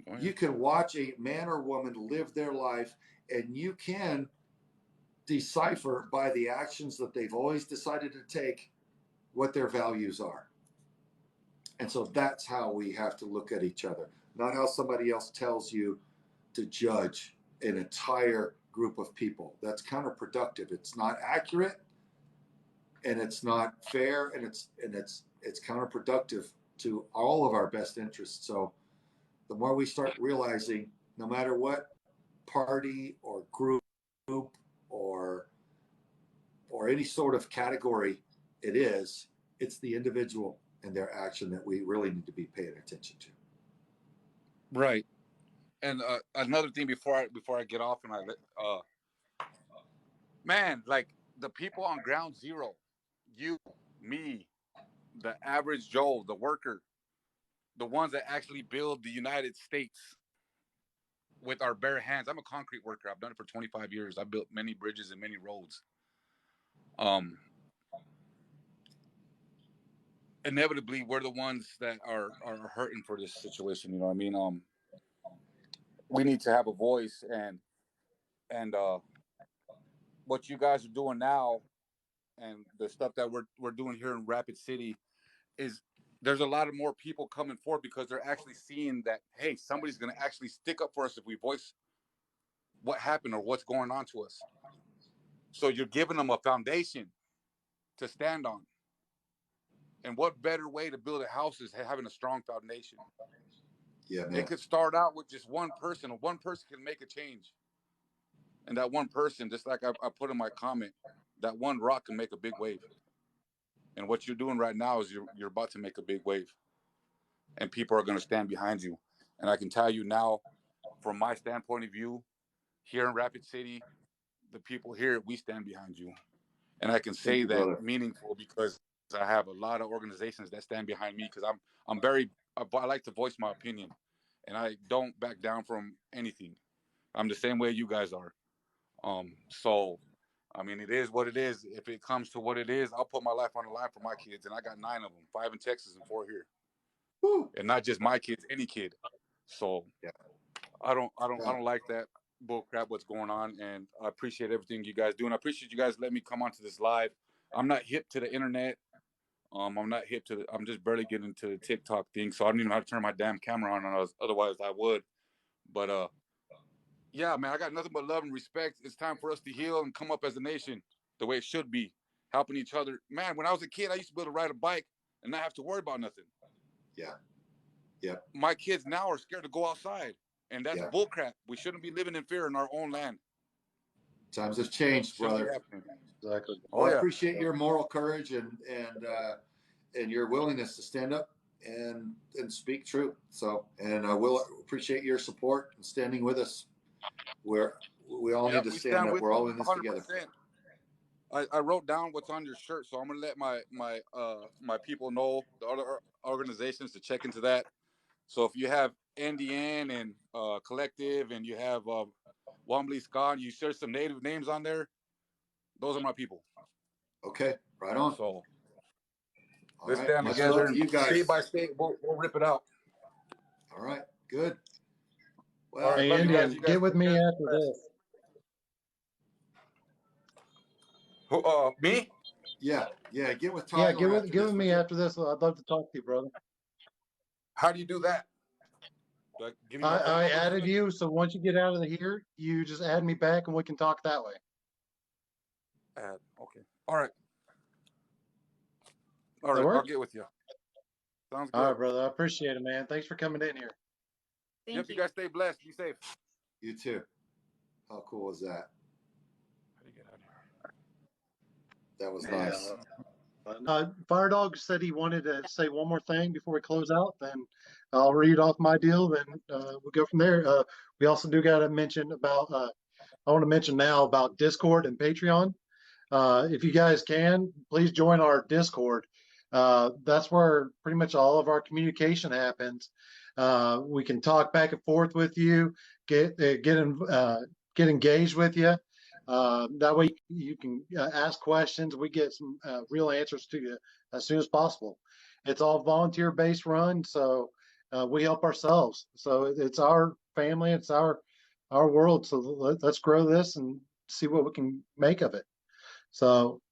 [SPEAKER 1] Oh, yeah. You can watch a man or woman live their life, and you can decipher by the actions that they've always decided to take what their values are. And so that's how we have to look at each other, not how somebody else tells you to judge an entire group of people. That's counterproductive. It's not accurate, and it's not fair, and it's counterproductive to all of our best interests. So the more we start realizing, no matter what party or group or any sort of category it is, it's the individual and their action that we really need to be paying attention to.
[SPEAKER 7] Right. And another thing before I get off, and man, like the people on ground zero, you, me, the average Joe, the worker, the ones that actually build the United States with our bare hands. I'm a concrete worker. I've done it for 25 years. I built many bridges and many roads. Inevitably, we're the ones that are hurting for this situation. You know what I mean? We need to have a voice, and what you guys are doing now, and the stuff that we're doing here in Rapid City, is there's a lot of more people coming forward because they're actually seeing that, hey, somebody's going to actually stick up for us if we voice what happened or what's going on to us. So you're giving them a foundation to stand on. And what better way to build a house is having a strong foundation.
[SPEAKER 1] Yeah, man.
[SPEAKER 7] It could start out with just one person, and one person can make a change. And that one person, just like I put in my comment, that one rock can make a big wave. And what you're doing right now is you're about to make a big wave. And people are going to stand behind you. And I can tell you now, from my standpoint of view, here in Rapid City, the people here, we stand behind you. And I can say that
[SPEAKER 1] brother.
[SPEAKER 7] meaningful because I have a lot of organizations that stand behind me because I like to voice my opinion, and I don't back down from anything. I'm the same way you guys are. So, I mean, it is what it is. If it comes to what it is, I'll put my life on the line for my kids, and I got 9 of them, 5 in Texas and 4 here.
[SPEAKER 1] Woo.
[SPEAKER 7] And not just my kids, any kid. So,
[SPEAKER 1] yeah.
[SPEAKER 7] I don't like that bull crap what's going on, and I appreciate everything you guys do, and I appreciate you guys letting me come onto this live. I'm not hip to the internet. I'm not hip to I'm just barely getting to the TikTok thing, so I don't even know how to turn my damn camera on. Otherwise, I would. But yeah, man, I got nothing but love and respect. It's time for us to heal and come up as a nation the way it should be, helping each other. Man, when I was a kid, I used to be able to ride a bike and not have to worry about nothing.
[SPEAKER 1] Yeah. Yep.
[SPEAKER 7] My kids now are scared to go outside, and that's bullcrap. We shouldn't be living in fear in our own land.
[SPEAKER 1] Times have changed, brother.
[SPEAKER 5] Exactly.
[SPEAKER 1] Well, I appreciate your moral courage and your willingness to stand up and speak truth. So, and I will appreciate your support and standing with us. We all need to stand up. We're all in this 100%. Together.
[SPEAKER 7] I wrote down what's on your shirt, so I'm gonna let my people know, the other organizations, to check into that. So if you have NDN and Collective, and you have Wombly Scott, you share some native names on there. Those are my people.
[SPEAKER 1] Okay, right on.
[SPEAKER 7] So let's stand together. And you guys. State by state, we'll rip it out.
[SPEAKER 1] All right, good.
[SPEAKER 5] Well, all right, hey, Indian, get with me after this.
[SPEAKER 7] Me?
[SPEAKER 1] Yeah, get with Tyler.
[SPEAKER 5] Yeah, get with me after this. I'd love to talk to you, brother.
[SPEAKER 7] How do you do that?
[SPEAKER 5] I added you, so once you get out of here, you just add me back, and we can talk that way.
[SPEAKER 7] Okay. All right. I'll get with you. Sounds good.
[SPEAKER 5] All right, brother. I appreciate it, man. Thanks for coming in here.
[SPEAKER 7] Thank you. You guys stay blessed. Be safe.
[SPEAKER 1] You too. How cool is that?
[SPEAKER 7] How do you get out of here?
[SPEAKER 1] That was nice.
[SPEAKER 5] Fire Dog said he wanted to say one more thing before we close out. Then I'll read off my deal. Then we'll go from there. We also do got to mention about. I want to mention now about Discord and Patreon. If you guys can, please join our Discord. That's where pretty much all of our communication happens. We can talk back and forth with you, get engaged with you. That way you can ask questions. We get some real answers to you as soon as possible. It's all volunteer-based run, so we help ourselves. So it's our family, it's our world. So let's grow this and see what we can make of it. So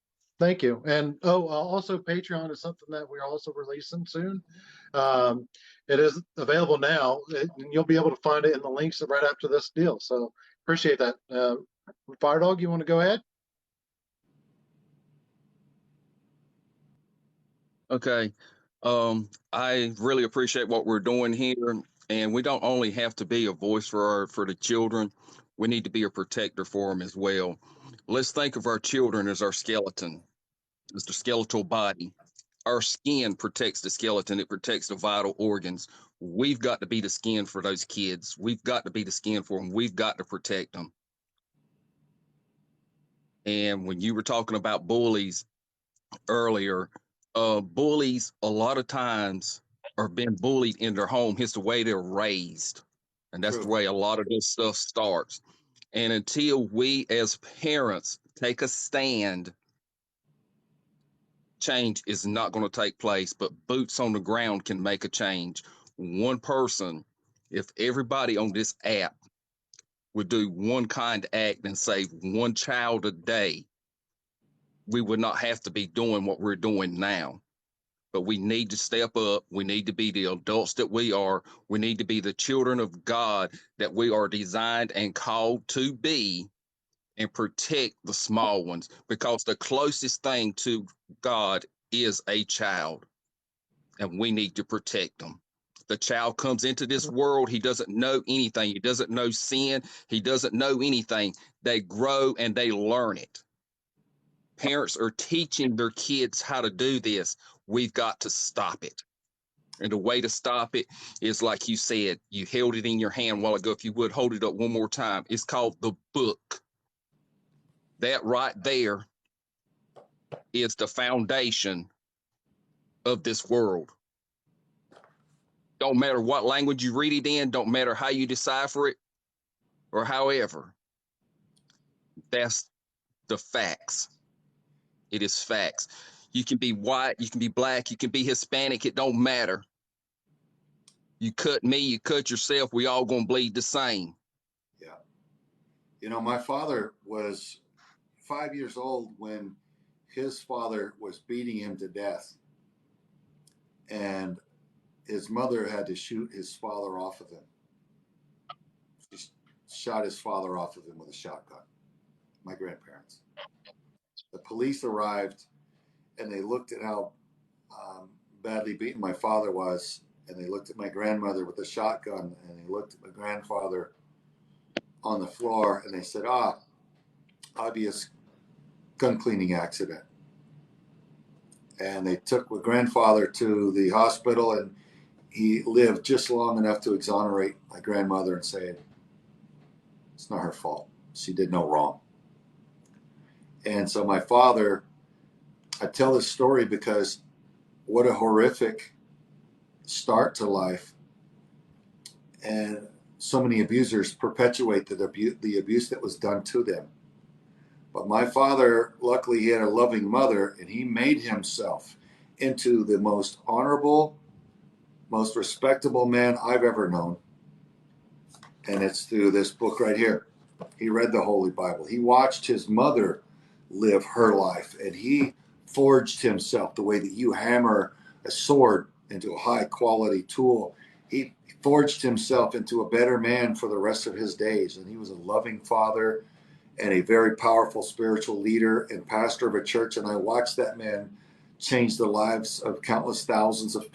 [SPEAKER 5] thank you. And also Patreon is something that we're also releasing soon. It is available now, and you'll be able to find it in the links right after this deal. So appreciate that. Fire Dog, you want to go ahead?
[SPEAKER 6] Okay. I really appreciate what we're doing here, and we don't only have to be a voice for the children. We need to be a protector for them as well. Let's think of our children as our skeleton, as the skeletal body. Our skin protects the skeleton. It protects the vital organs. We've got to be the skin for those kids. We've got to be the skin for them. We've got to protect them. And when you were talking about bullies earlier, bullies a lot of times are being bullied in their home. It's the way they're raised. And that's the way a lot of this stuff starts. And until we as parents take a stand, change is not going to take place, but boots on the ground can make a change. One person, if everybody on this app would do one kind act and save one child a day, we would not have to be doing what we're doing now. But we need to step up. We need to be the adults that we are. We need to be the children of God that we are designed and called to be. and protect the small ones, because the closest thing to God is a child, and we need to protect them. The child comes into this world. He doesn't know anything. He doesn't know sin. He doesn't know anything. They grow and they learn it. Parents are teaching their kids how to do this. We've got to stop it. And the way to stop it is, like you said, you held it in your hand a while ago. If you would hold it up one more time, it's called the book. That right there is the foundation of this world. Don't matter what language you read it in, don't matter how you decipher it, or however. That's the facts. It is facts. You can be white, you can be black, you can be Hispanic, it don't matter. You cut me, you cut yourself, we all gonna bleed the same.
[SPEAKER 1] Yeah. You know, my father was 5 years old when his father was beating him to death. And his mother had to shoot his father off of him. She shot his father off of him with a shotgun. My grandparents. The police arrived and they looked at how badly beaten my father was, and they looked at my grandmother with the shotgun, and they looked at my grandfather on the floor, and they said, obvious gun cleaning accident. And they took my grandfather to the hospital, and he lived just long enough to exonerate my grandmother and say, it's not her fault. She did no wrong. And so my father, I tell this story because what a horrific start to life. And so many abusers perpetuate the abuse that was done to them. But my father, luckily, he had a loving mother, and he made himself into the most honorable, most respectable man I've ever known. And it's through this book right here. He read the Holy Bible. He watched his mother live her life, and he forged himself the way that you hammer a sword into a high quality tool. He forged himself into a better man for the rest of his days. And he was a loving father and a very powerful spiritual leader and pastor of a church. And I watched that man change the lives of countless thousands of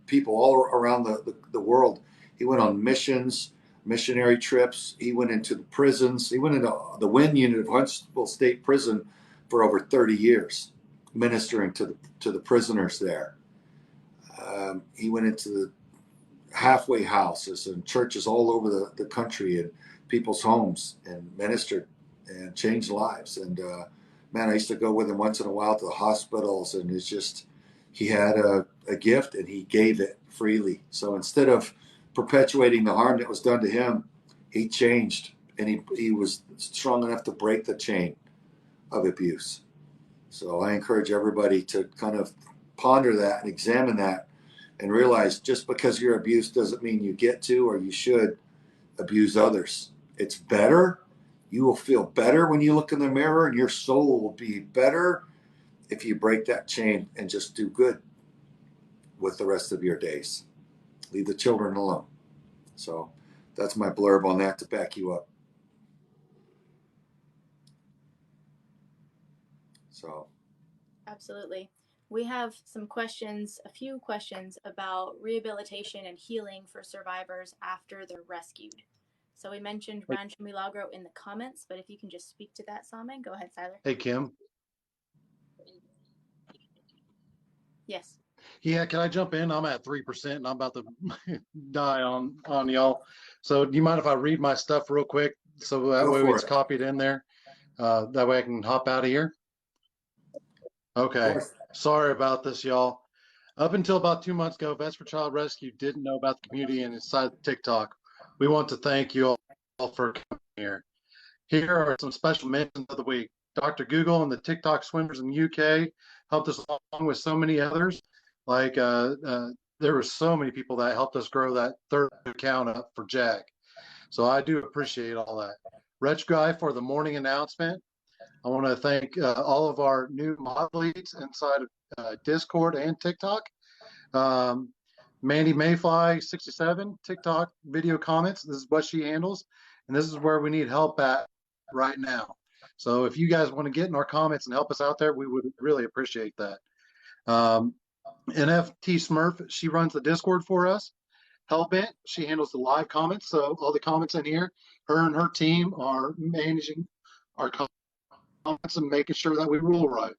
[SPEAKER 1] people all around the world. He went on missions, missionary trips. He went into the prisons. He went into the WIN unit of Huntsville State Prison for over 30 years, ministering to the prisoners there. He went into the halfway houses and churches all over the country and people's homes and ministered and changed lives. And man, I used to go with him once in a while to the hospitals, and it's just, he had a gift and he gave it freely. So instead of perpetuating the harm that was done to him, he changed, and he was strong enough to break the chain of abuse. So I encourage everybody to kind of ponder that and examine that and realize just because you're abused doesn't mean you get to or you should abuse others. It's better. You will feel better when you look in the mirror, and your soul will be better if you break that chain and just do good with the rest of your days. Leave the children alone. So that's my blurb on that to back you up. So.
[SPEAKER 3] Absolutely. We have some questions, a few questions about rehabilitation and healing for survivors after they're rescued. So we mentioned Rancho Milagro in the comments, but if you can just speak to that, Salman. Go ahead, Siler.
[SPEAKER 5] Hey, Kim.
[SPEAKER 3] Yes.
[SPEAKER 5] Yeah, can I jump in? I'm at 3% and I'm about to die on y'all. So do you mind if I read my stuff real quick so that way it's copied in there? That way I can hop out of here. Okay. Sorry about this, y'all. Up until about 2 months ago, Vets for Child Rescue didn't know about the community and inside TikTok. We want to thank you all for coming here. Here are some special mentions of the week. Dr. Google and the TikTok swimmers in the UK helped us along with so many others. Like there were so many people that helped us grow that third account up for Jack. So I do appreciate all that. Rich Guy for the morning announcement. I want to thank all of our new mod leads inside of Discord and TikTok. Mandy Mayfly 67 TikTok video comments. This is what she handles, and this is where we need help at right now. So if you guys want to get in our comments and help us out there, we would really appreciate that. NFT Smurf, she runs the Discord for us. Hellbent, she handles the live comments. So all the comments in here, her and her team are managing our comments and making sure that we rule right.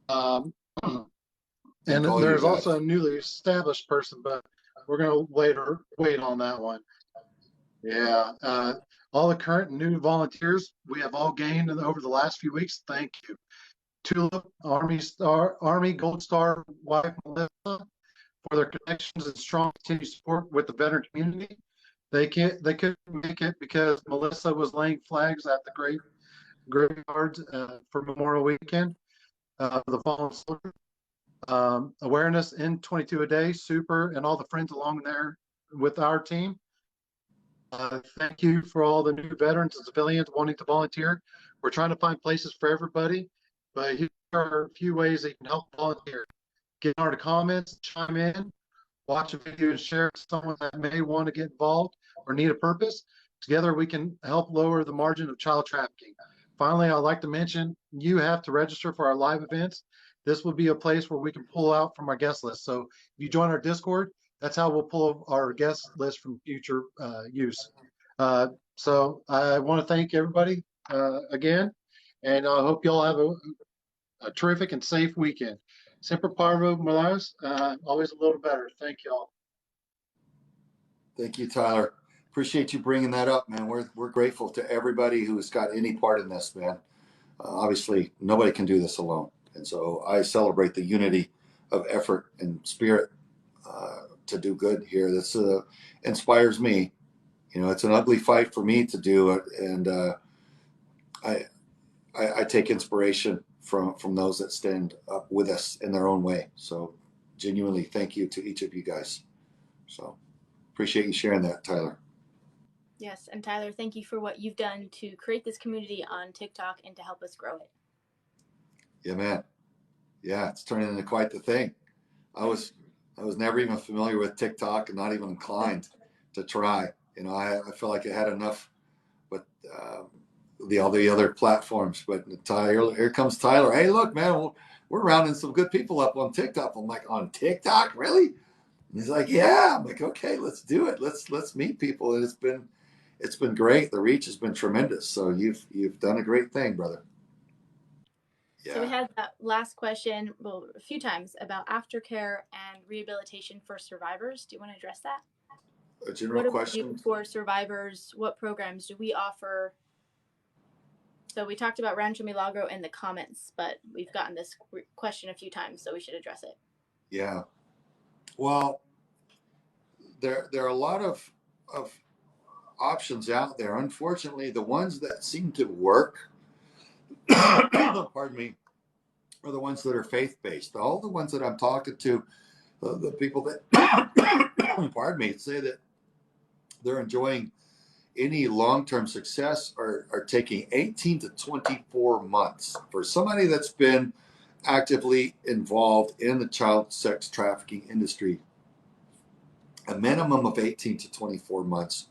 [SPEAKER 5] Um, and there's also a newly established person, but we're going to wait on that one. Yeah. All the current new volunteers we have all gained over the last few weeks. Thank you. Tulip, Army Gold Star wife Melissa, for their connections and strong continued support with the veteran community. They couldn't make it because Melissa was laying flags at the graveyards for Memorial Weekend for the fallen soldier. Awareness in 22 a day, super, and all the friends along there with our team. Thank you for all the new veterans and civilians wanting to volunteer. We're trying to find places for everybody, but here are a few ways that you can help volunteer. Get in our comments, chime in, watch a video and share with someone that may want to get involved or need a purpose. Together we can help lower the margin of child trafficking. Finally, I'd like to mention you have to register for our live events. This will be a place where we can pull out from our guest list. So if you join our Discord, that's how we'll pull our guest list from future use. So I want to thank everybody again, and I hope you all have a terrific and safe weekend. Semper Parvo, Malaris, always a little better. Thank you all.
[SPEAKER 1] Thank you, Tyler. Appreciate you bringing that up, man. We're grateful to everybody who's got any part in this, man. Obviously, nobody can do this alone. And so I celebrate the unity of effort and spirit to do good here. This inspires me. You know, it's an ugly fight for me to do it, and I take inspiration from those that stand up with us in their own way. So genuinely thank you to each of you guys. So appreciate you sharing that, Tyler.
[SPEAKER 3] Yes, and Tyler, thank you for what you've done to create this community on TikTok and to help us grow it. Yeah,
[SPEAKER 1] man. Yeah, it's turning into quite the thing. I was never even familiar with TikTok and not even inclined to try. You know, I feel like I had enough, but all the other platforms. But Tyler, here comes Tyler. Hey, look, man, we're rounding some good people up on TikTok. I'm like, on TikTok, really? And he's like, yeah. I'm like, okay, let's do it. Let's meet people. And it's been great. The reach has been tremendous. So you've done a great thing, brother.
[SPEAKER 3] Yeah. So we had that last question, well, a few times, about aftercare and rehabilitation for survivors. Do you want to address that?
[SPEAKER 1] A general question?
[SPEAKER 3] What do we do for survivors? What programs do we offer? So we talked about Rancho Milagro in the comments, but we've gotten this question a few times, so we should address it.
[SPEAKER 1] Yeah. Well, there are a lot of options out there. Unfortunately, the ones that seem to work, pardon me, are the ones that are faith-based. All the ones that I'm talking to, the people that, pardon me, say that they're enjoying any long-term success are taking 18 to 24 months. For somebody that's been actively involved in the child sex trafficking industry, a minimum of 18 to 24 months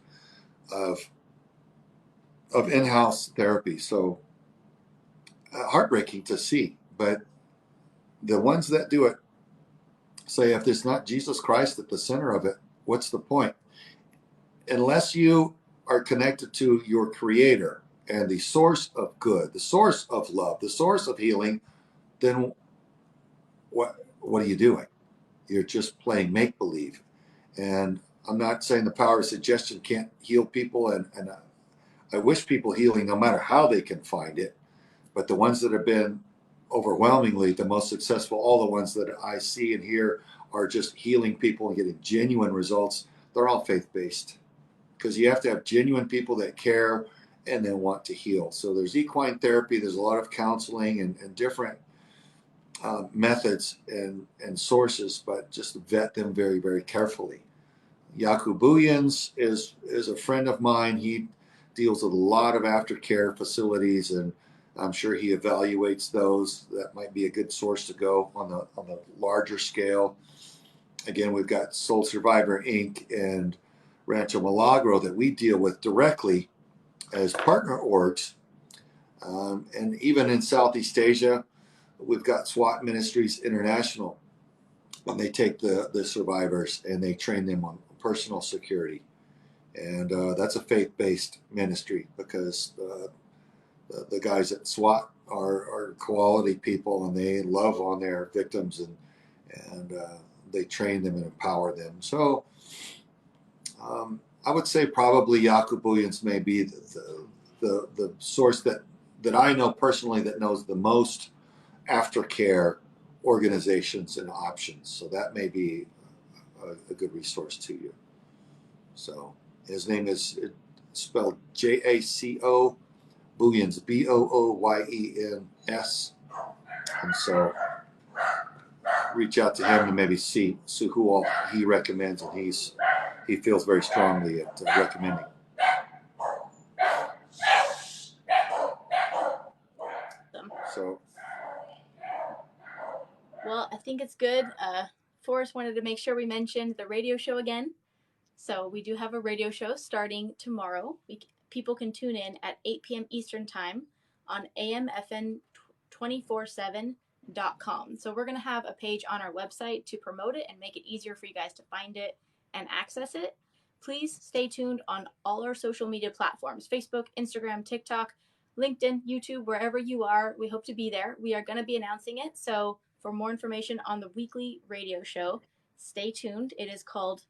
[SPEAKER 1] of in-house therapy. So heartbreaking to see, but the ones that do it say, if there's not Jesus Christ at the center of it, what's the point? Unless you are connected to your creator and the source of good, the source of love, the source of healing, then what are you doing? You're just playing make-believe. And I'm not saying the power of suggestion can't heal people, and I wish people healing no matter how they can find it. But the ones that have been overwhelmingly the most successful, all the ones that I see and hear are just healing people and getting genuine results. They're all faith-based, because you have to have genuine people that care and then want to heal. So there's equine therapy, there's a lot of counseling and different methods and sources, but just vet them very, very carefully. Yakubuyans is a friend of mine. He deals with a lot of aftercare facilities, and I'm sure he evaluates those. That might be a good source to go on the larger scale. Again, we've got Soul Survivor Inc. and Rancho Milagro that we deal with directly as partner orgs And even in Southeast Asia, we've got SWAT Ministries International, and they take the survivors and they train them on personal security. And that's a faith-based ministry, because the guys at SWAT are quality people, and they love on their victims, and they train them and empower them. So I would say probably Jakob Williams may be the source that I know personally that knows the most aftercare organizations and options. So that may be a good resource to you. So his name is spelled Jaco Booyens, Booyens. And so reach out to him and maybe see who all he recommends, and he feels very strongly at recommending. So,
[SPEAKER 3] well, I think it's good. Forrest wanted to make sure we mentioned the radio show again. So we do have a radio show starting tomorrow. People can tune in at 8 p.m. Eastern Time on amfn247.com. So we're going to have a page on our website to promote it and make it easier for you guys to find it and access it. Please stay tuned on all our social media platforms: Facebook, Instagram, TikTok, LinkedIn, YouTube, wherever you are. We hope to be there. We are going to be announcing it. So for more information on the weekly radio show, stay tuned. It is called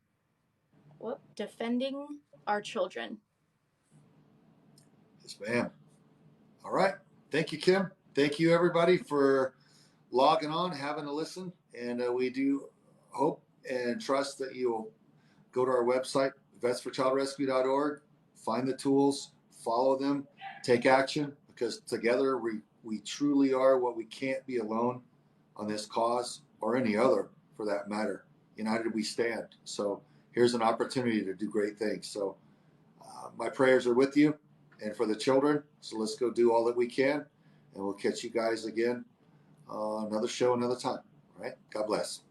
[SPEAKER 3] Defending Our Children.
[SPEAKER 1] Yes, ma'am. All right. Thank you, Kim. Thank you, everybody, for logging on, having a listen. And we do hope and trust that you'll go to our website, vetsforchildrescue.org, find the tools, follow them, take action, because together we truly are what we can't be alone on this cause, or any other for that matter. United we stand. So here's an opportunity to do great things. So my prayers are with you and for the children. So let's go do all that we can, and we'll catch you guys again another show, another time. All right? God bless.